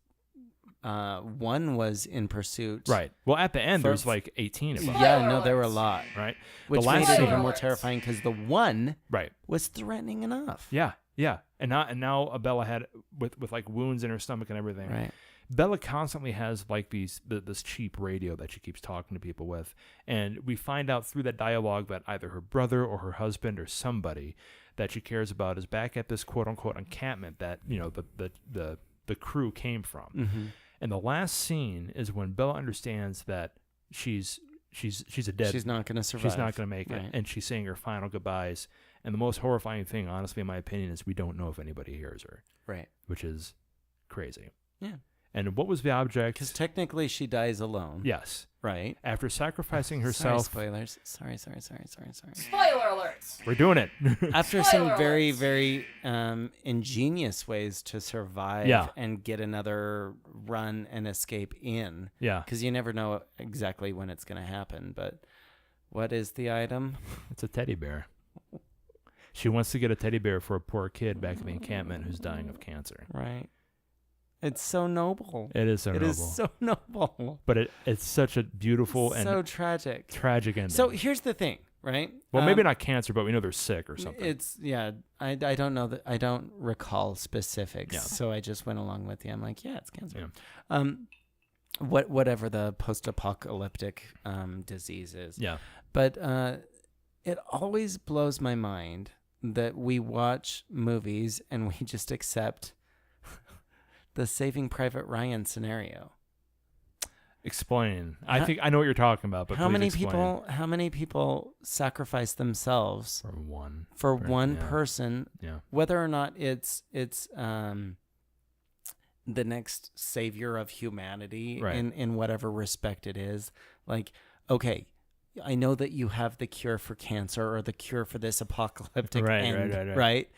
One was in pursuit. Right. Well, at the end, there's like 18 of them. Yeah, no, there were a lot. Right. Which made it even more terrifying because the one right was threatening enough. Yeah, yeah. And now Bella had with like wounds in her stomach and everything. Right. Bella constantly has like this cheap radio that she keeps talking to people with, and we find out through that dialogue that either her brother or her husband or somebody that she cares about is back at this quote unquote encampment that the crew came from. Mm-hmm. And the last scene is when Bella understands that she's a dead. She's not going to survive. She's not going to make it, and she's saying her final goodbyes. And the most horrifying thing, honestly, in my opinion, is we don't know if anybody hears her. Right. Which is crazy. Yeah. And what was the object? Because technically she dies alone. Yes. Right. After sacrificing herself. Sorry, spoilers. Sorry. Spoiler alerts. We're doing it. After some very, very ingenious ways to survive and get another run and escape in. Yeah. Because you never know exactly when it's going to happen. But what is the item? It's a teddy bear. She wants to get a teddy bear for a poor kid back in the encampment who's dying of cancer. Right. It's so noble. It is so noble. It is so noble. But it's such a beautiful and so tragic ending. So here's the thing, right? Well, maybe not cancer, but we know they're sick or something. I don't know that. I don't recall specifics. Yeah. So I just went along with you. I'm like, yeah, it's cancer. Yeah. Whatever the post-apocalyptic disease is. Yeah. But it always blows my mind that we watch movies and we just accept the Saving Private Ryan scenario. Explain. I think I know what you're talking about, but how many explain. How many people sacrifice themselves for one person? Yeah. Whether or not it's the next savior of humanity in whatever respect it is. Like, okay, I know that you have the cure for cancer or the cure for this apocalyptic end, right?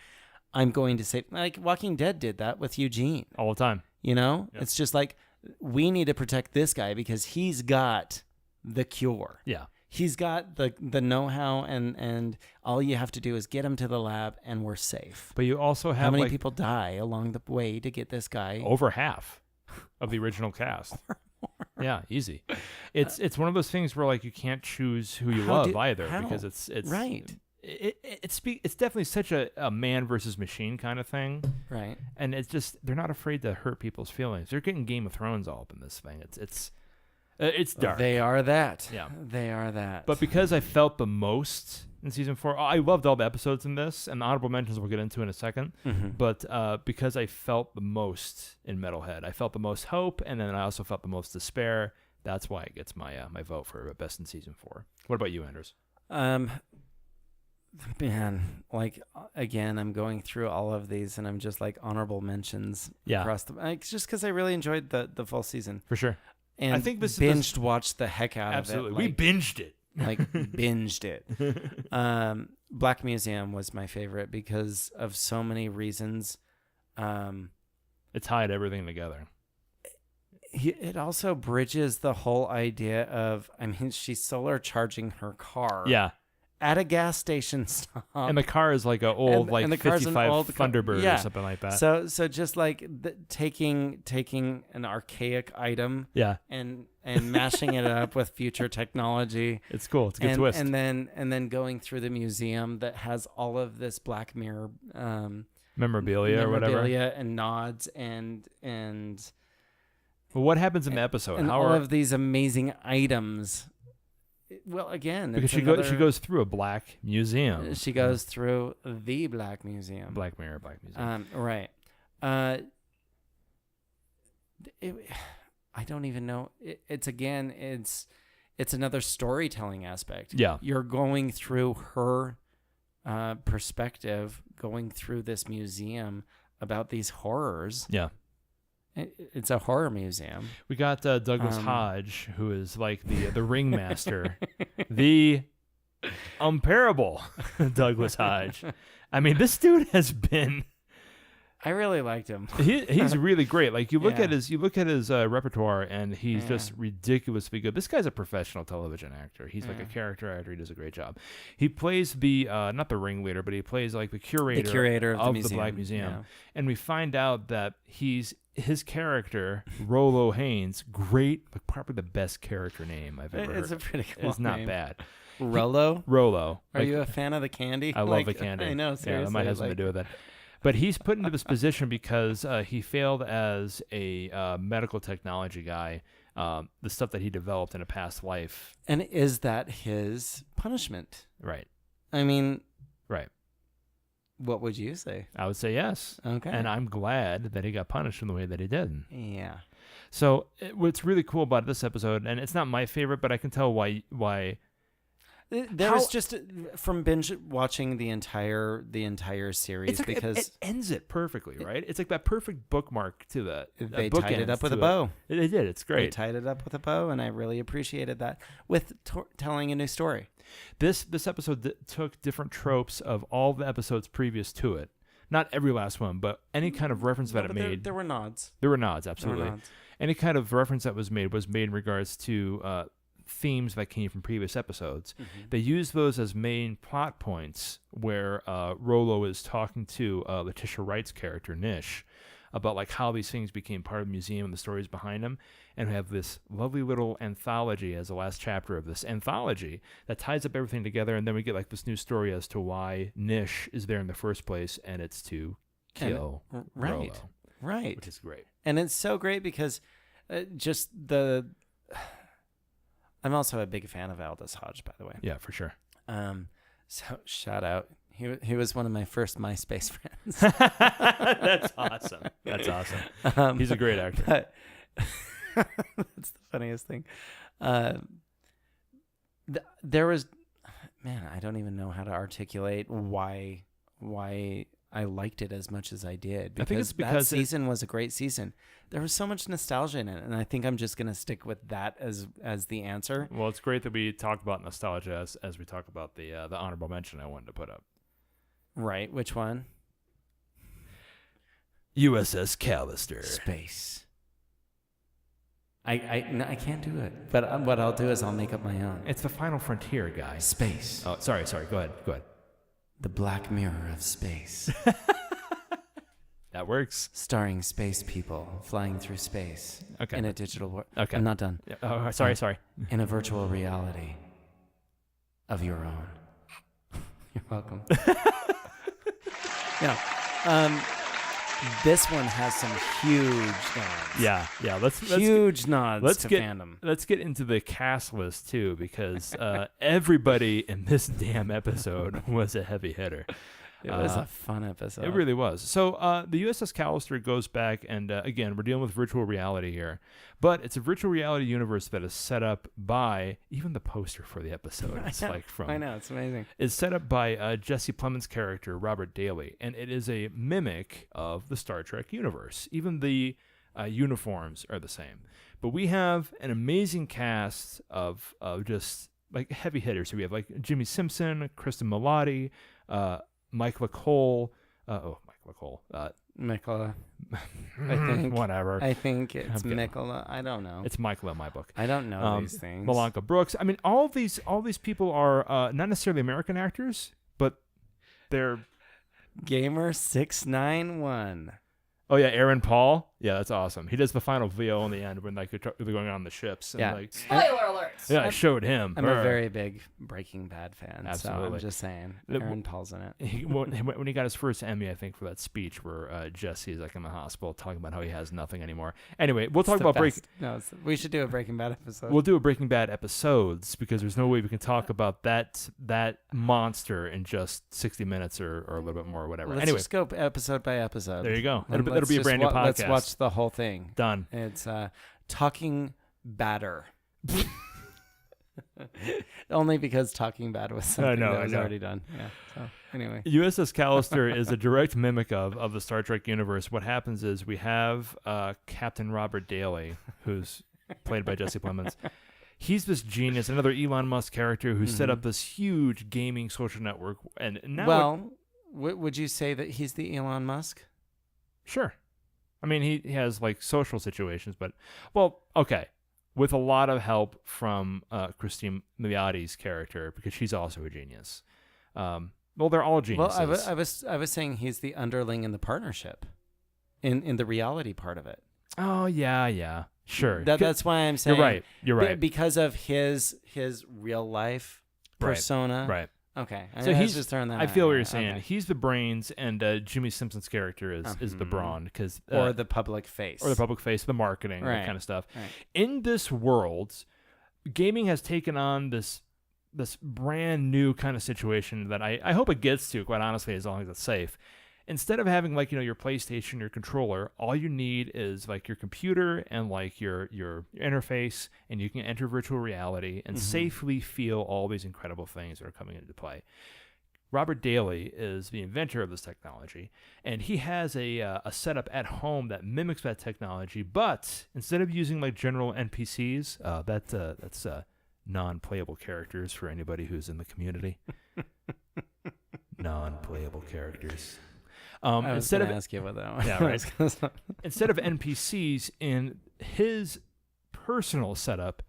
I'm going to say, like, Walking Dead did that with Eugene. All the time. You know? Yep. It's just like, we need to protect this guy because he's got the cure. Yeah. He's got the know-how, and all you have to do is get him to the lab, and we're safe. But you also have how many people die along the way to get this guy? Over half of the original cast. Yeah, easy. It's one of those things where like you can't choose who you love because it's right. It's definitely such a man versus machine kind of thing, right? And it's just they're not afraid to hurt people's feelings. They're getting Game of Thrones all up in this thing. It's dark. They are that. Yeah, they are that. But because I felt the most in season 4, I loved all the episodes in this, and the honorable mentions we'll get into in a second. Mm-hmm. But because I felt the most in Metalhead, I felt the most hope, and then I also felt the most despair. That's why it gets my vote for best in season 4. What about you, Andrus? Man, like, again, I'm going through all of these, and I'm just like honorable mentions across the. It's just because I really enjoyed the full season for sure, and I think this watched the heck out absolutely. of it. We binged it, binged it. Black Museum was my favorite because of so many reasons. It tied everything together. It also bridges the whole idea of. I mean, she's solar charging her car. Yeah. At a gas station stop, and the car is like an old, like 55 Thunderbird or something like that. So just like taking an archaic item, and mashing it up with future technology. It's cool. It's a good twist. And then going through the museum that has all of this Black Mirror memorabilia or whatever, and nods and. Well, what happens in the episode? And all of these amazing items. Well, again, because she goes through a black museum. She goes through the Black Museum. Black Museum. Right. I don't even know. It's another storytelling aspect. Yeah. You're going through her perspective, going through this museum about these horrors. Yeah. It's a horror museum. We got Douglas Hodge, who is like the ringmaster, the unparable Douglas Hodge. I mean, this dude has been. I really liked him. He's really great. Like you look at his repertoire, and he's just ridiculously good. This guy's a professional television actor. He's like a character actor. He does a great job. He plays the not the ringleader, but he plays like the curator of the Black Museum. And we find out that his character, Rollo Haynes, great, like probably the best character name I've ever heard. It's a pretty cool It's not name. bad. Rollo. Are Like, you a fan of the candy? I love the candy. I know, seriously. Yeah, that might have something to do with that. But he's put into this position because he failed as a medical technology guy, the stuff that he developed in a past life. And is that his punishment? Right. I mean, right. What would you say? I would say yes. Okay. And I'm glad that he got punished in the way that he did. Yeah. So what's really cool about this episode, and it's not my favorite, but I can tell why. There was just from binge watching the entire series, it's like because it ends it perfectly, right? It's like that perfect bookmark to the. They tied it up with a bow. They did. It's great. They tied it up with a bow, and I really appreciated that with telling a new story. This episode took different tropes of all the episodes previous to it. Not every last one, but any kind of reference that it made. There were nods. There were nods, absolutely. There were nods. Any kind of reference that was made in regards to themes that came from previous episodes. Mm-hmm. They used those as main plot points where Rollo is talking to Letitia Wright's character, Nish, about like how these things became part of the museum and the stories behind them. And we have this lovely little anthology as the last chapter of this anthology that ties up everything together. And then we get like this new story as to why Nish is there in the first place, and it's to kill Rollo. Right. Which is great. And it's so great because I'm also a big fan of Aldous Hodge, by the way. Yeah, for sure. So shout out. He was one of my first MySpace friends. That's awesome. That's awesome. He's a great actor. That's the funniest thing. There was, man, I don't even know how to articulate why I liked it as much as I did. I think it's because that season was a great season. There was so much nostalgia in it, and I think I'm just going to stick with that as the answer. Well, it's great that we talk about nostalgia as we talk about the honorable mention I wanted to put up. Right. Which one? USS Callister. Space. I can't do it. But what I'll do is I'll make up my own. It's the final frontier, guy. Space. Oh, sorry. Go ahead. The Black Mirror of Space. That works. Starring space people flying through space in a digital world. Okay. I'm not done. Oh, sorry. In a virtual reality of your own. You're welcome. No. This one has some huge nods. Yeah. Let's huge nods to fandom. Let's get into the cast list too, because everybody in this damn episode was a heavy hitter. It was a fun episode. It really was. So the USS Callister goes back, and again, we're dealing with virtual reality here. But it's a virtual reality universe that is set up by, even the poster for the episode, I know, it's amazing. It's set up by Jesse Plemons' character, Robert Daly, and it is a mimic of the Star Trek universe. Even the uniforms are the same. But we have an amazing cast of just like heavy hitters. So we have like Jimmy Simpson, Kristen Milotti, Mike LaCole. Michaela. I think. Whatever. I think it's Michaela. I don't know. It's Michaela in my book. I don't know these things. Malonka Brooks. I mean, all these people are not necessarily American actors, but they're Gamer691. Oh yeah, Aaron Paul. Yeah, that's awesome. He does the final VO in the end when like they're going on the ships. And, Yeah. like, Spoiler alert. Yeah, I showed him. I'm a very big Breaking Bad fan. Absolutely. So I'm just saying. Aaron Paul's in it. When he got his first Emmy, I think, for that speech where Jesse's like in the hospital talking about how he has nothing anymore. Anyway, we'll talk about Breaking. No, we should do a Breaking Bad episode. We'll do a Breaking Bad episodes because there's no way we can talk about that monster in just 60 minutes or a little bit more or whatever. Let's Anyway, just go episode by episode. There you go. And That'll be a brand new podcast. Let's watch the whole thing. Done. It's Talking Batter. Only because Talking Bad was something that was already done. Yeah. So anyway, USS Callister is a direct mimic of the Star Trek universe. What happens is we have Captain Robert Daly, who's played by Jesse Plemons. He's this genius, another Elon Musk character who set up this huge gaming social network. And now, would you say that he's the Elon Musk? Sure. I mean, he has like social situations, but okay. With a lot of help from Christine Miliotti's character, because she's also a genius. They're all geniuses. Well, I was saying he's the underling in the partnership, in the reality part of it. Oh yeah, sure. That's why I'm saying You're right. Because of his real life persona. Right. Okay. So he's just throwing that. I feel out. what you're saying. Okay. He's the brains, and Jimmy Simpson's character is the brawn, because or the public face, the marketing, that kind of stuff. Right. In this world, gaming has taken on this brand new kind of situation that I hope it gets to, quite honestly, as long as it's safe. Instead of having like your PlayStation, your controller, all you need is like your computer and like your interface, and you can enter virtual reality and safely feel all these incredible things that are coming into play. Robert Daly is the inventor of this technology, and he has a setup at home that mimics that technology, but instead of using like general NPCs, that's non-playable characters for anybody who's in the community. Non-playable characters. Instead of ask you about that one. Yeah, right. Instead of NPCs in his personal setup,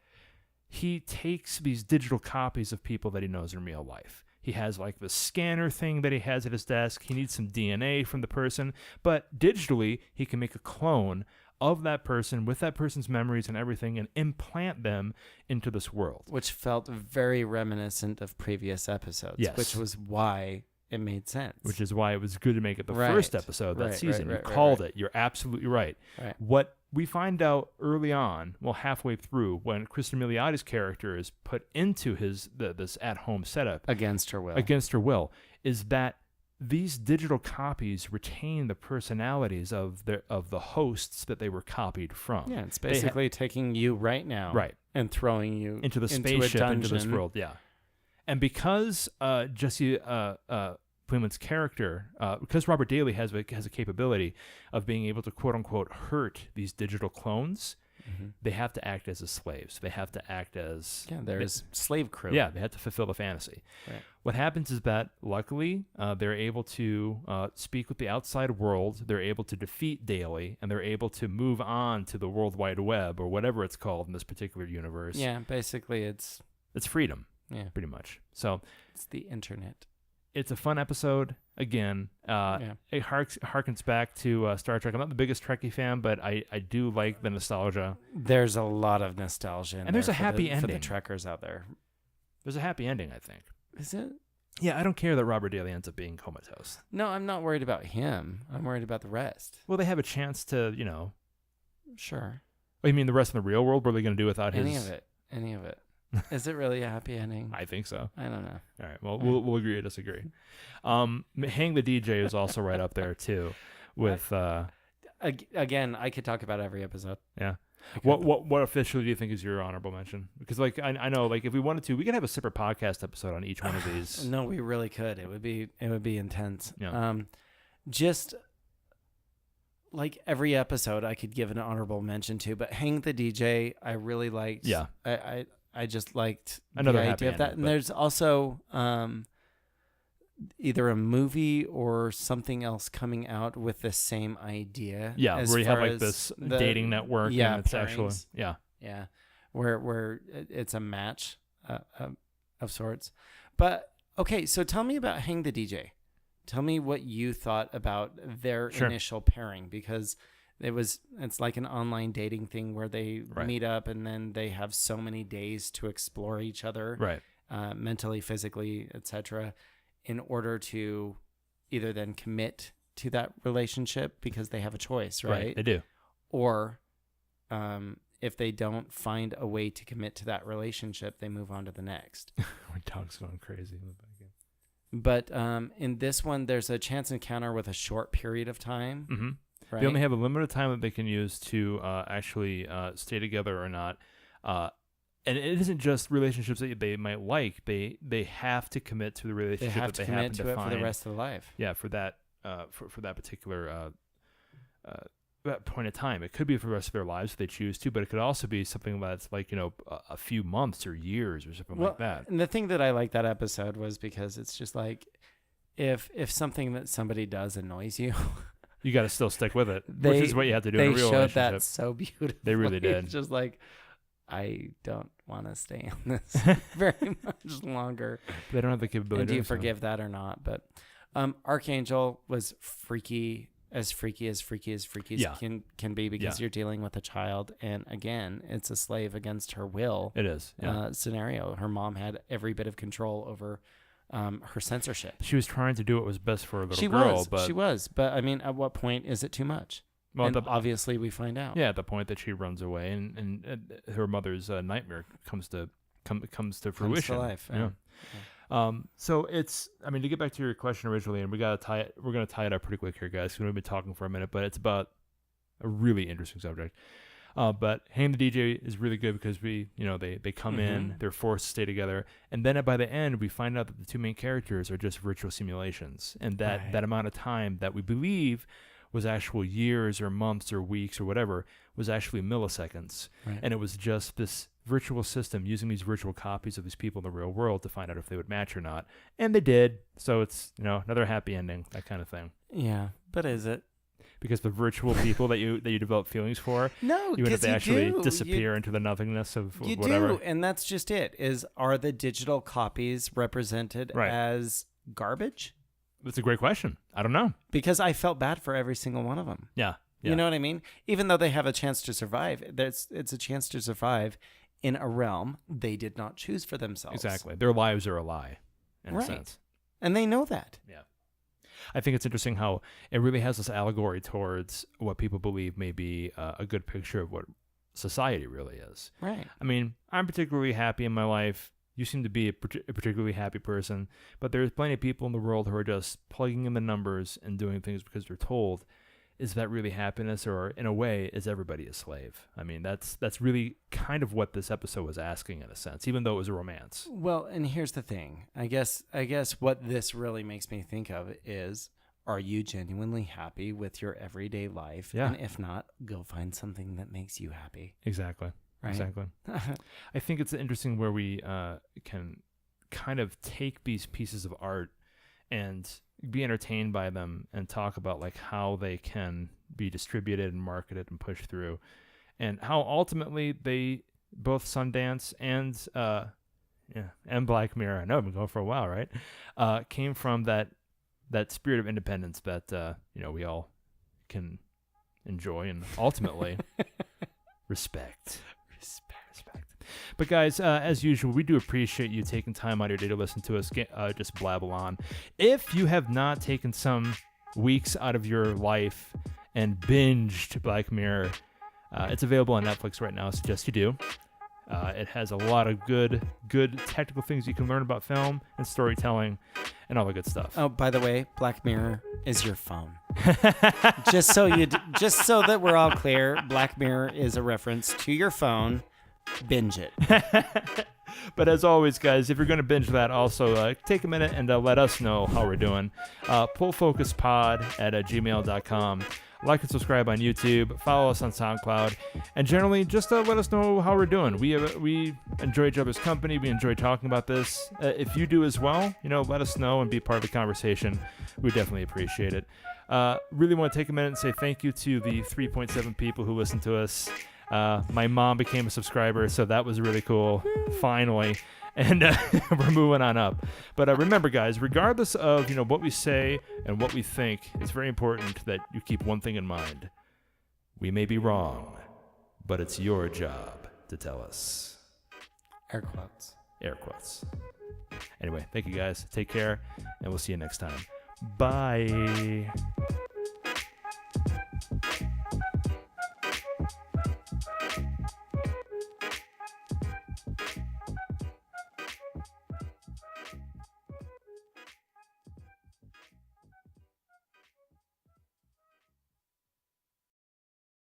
he takes these digital copies of people that he knows in real life. He has like the scanner thing that he has at his desk. He needs some DNA from the person, but digitally he can make a clone of that person with that person's memories and everything and implant them into this world. Which felt very reminiscent of previous episodes. Yes. Which was why it made sense. Which is why it was good to make it the first episode that season. You called it. You're absolutely right. What we find out early on, halfway through, when Kristen Miliotti's character is put into this at-home setup against her will, is that these digital copies retain the personalities of the hosts that they were copied from. Yeah, it's basically taking you right now, and throwing you into the spaceship, into this world. Yeah. And because Jesse Plemons' character, because Robert Daly has a capability of being able to quote unquote hurt these digital clones, they have to act as slaves. They have to act as there's slave crew. Yeah, they have to fulfill the fantasy. Right. What happens is that luckily they're able to speak with the outside world. They're able to defeat Daly, and they're able to move on to the World Wide Web, or whatever it's called in this particular universe. Yeah, basically it's freedom. Yeah, pretty much. So it's the internet. It's a fun episode. Again, it harkens back to Star Trek. I'm not the biggest Trekkie fan, but I do like the nostalgia. There's a lot of nostalgia in and there's a there happy ending for the Trekkers out there. There's a happy ending, I think. Is it? Yeah, I don't care that Robert Daly ends up being comatose. No, I'm not worried about him. I'm worried about the rest. Well, they have a chance to, Sure. Oh, you mean the rest of the real world? What are they going to do without Any of it. Is it really a happy ending? I think so. I don't know. All right. Well, we'll agree to disagree. Hang the DJ is also right up there too. With again, I could talk about every episode. Yeah. What officially do you think is your honorable mention? Because I know if we wanted to, we could have a separate podcast episode on each one of these. No, we really could. It would be intense. Yeah. Just like every episode, I could give an honorable mention to, but Hang the DJ, I really liked. Yeah. I just liked another the idea of that. And there's also either a movie or something else coming out with the same idea. Yeah, where you have like this dating network. Yeah, and it's pairings. actually yeah, where it's a match of sorts. But okay, so tell me about Hang the DJ. Tell me what you thought about their initial pairing, because It's like an online dating thing where they Right. meet up and then they have so many days to explore each other, Right. Mentally, physically, etc., in order to either then commit to that relationship because they have a choice, right? They do. Or if they don't find a way to commit to that relationship, they move on to the next. My dog's going crazy in the back. But in this one, there's a chance encounter with a short period of time. Mm-hmm. Right? They only have a limited time that they can use to actually stay together or not. And it isn't just relationships that they might like. They have to commit to the relationship They have that to they happen commit to to it find. for the rest of their life. Yeah, for that for that particular that point of time. It could be for the rest of their lives if they choose to, but it could also be something that's like, a few months or years or something like that. And the thing that I liked that episode was because it's just like, if something that somebody does annoys you, you got to still stick with it, which is what you have to do in a real showed relationship. that so beautifully. They really did. It's just like, I don't want to stay on this very much longer. They don't have the capability. And do you to do so. forgive that or not? But Archangel was freaky as Yeah. can be because you're dealing with a child, and again, it's a slave against her will. It is scenario. Her mom had every bit of control over her censorship. She was trying to do what was best for a little She girl, but was. But I mean, at what point is it too much? Well, and obviously we find out. Yeah, at the point that she runs away, and her mother's nightmare comes to fruition. Comes to life. Yeah. So it's, I mean, to get back to your question originally, and we're going to tie it up pretty quick here, guys, because we've been talking for a minute, but it's about a really interesting subject. But Hang the DJ is really good because they come in, they're forced to stay together, and then by the end we find out that the two main characters are just virtual simulations, and that amount of time that we believe was actual years or months or weeks or whatever was actually milliseconds, and it was just this virtual system using these virtual copies of these people in the real world to find out if they would match or not, and they did. So it's another happy ending, that kind of thing. Yeah, but is it? Because the virtual people that you develop feelings for, no, you end up actually disappear into the nothingness of whatever. You do, and that's just it. Are the digital copies represented as garbage? That's a great question. I don't know. Because I felt bad for every single one of them. Yeah. You know what I mean? Even though they have a chance to survive, it's a chance to survive in a realm they did not choose for themselves. Exactly. Their lives are a lie, in a sense. And they know that. Yeah. I think it's interesting how it really has this allegory towards what people believe may be a good picture of what society really is. Right. I mean, I'm particularly happy in my life. You seem to be a particularly happy person, but there's plenty of people in the world who are just plugging in the numbers and doing things because they're told. Is that really happiness, or in a way, is everybody a slave? I mean, that's really kind of what this episode was asking in a sense, even though it was a romance. Well, and here's the thing. I guess what this really makes me think of is, are you genuinely happy with your everyday life? Yeah. And if not, go find something that makes you happy. Exactly. Right? Exactly. I think it's interesting where we can kind of take these pieces of art and be entertained by them and talk about like how they can be distributed and marketed and pushed through, and how ultimately they both Sundance and Black Mirror, I know I've been going for a while, right? Came from that spirit of independence that we all can enjoy and ultimately respect. But guys, as usual, we do appreciate you taking time out of your day to listen to us just blabble on. If you have not taken some weeks out of your life and binged Black Mirror, it's available on Netflix right now. I suggest you do. It has a lot of good technical things you can learn about film and storytelling and all the good stuff. Oh, by the way, Black Mirror is your phone. just so that we're all clear, Black Mirror is a reference to your phone. Binge it. But as always, guys, if you're going to binge that, also take a minute and let us know how we're doing. pullfocuspod@gmail.com. Like and subscribe on YouTube. Follow us on SoundCloud. And generally, just let us know how we're doing. We enjoy each other's company. We enjoy talking about this. If you do as well, let us know and be part of the conversation. We definitely appreciate it. Really want to take a minute and say thank you to the 3.7 people who listen to us. My mom became a subscriber, so that was really cool. Finally. And we're moving on up. But remember, guys, regardless of what we say and what we think, it's very important that you keep one thing in mind. We may be wrong, but it's your job to tell us. Air quotes. Air quotes. Anyway, thank you guys. Take care, and we'll see you next time. Bye.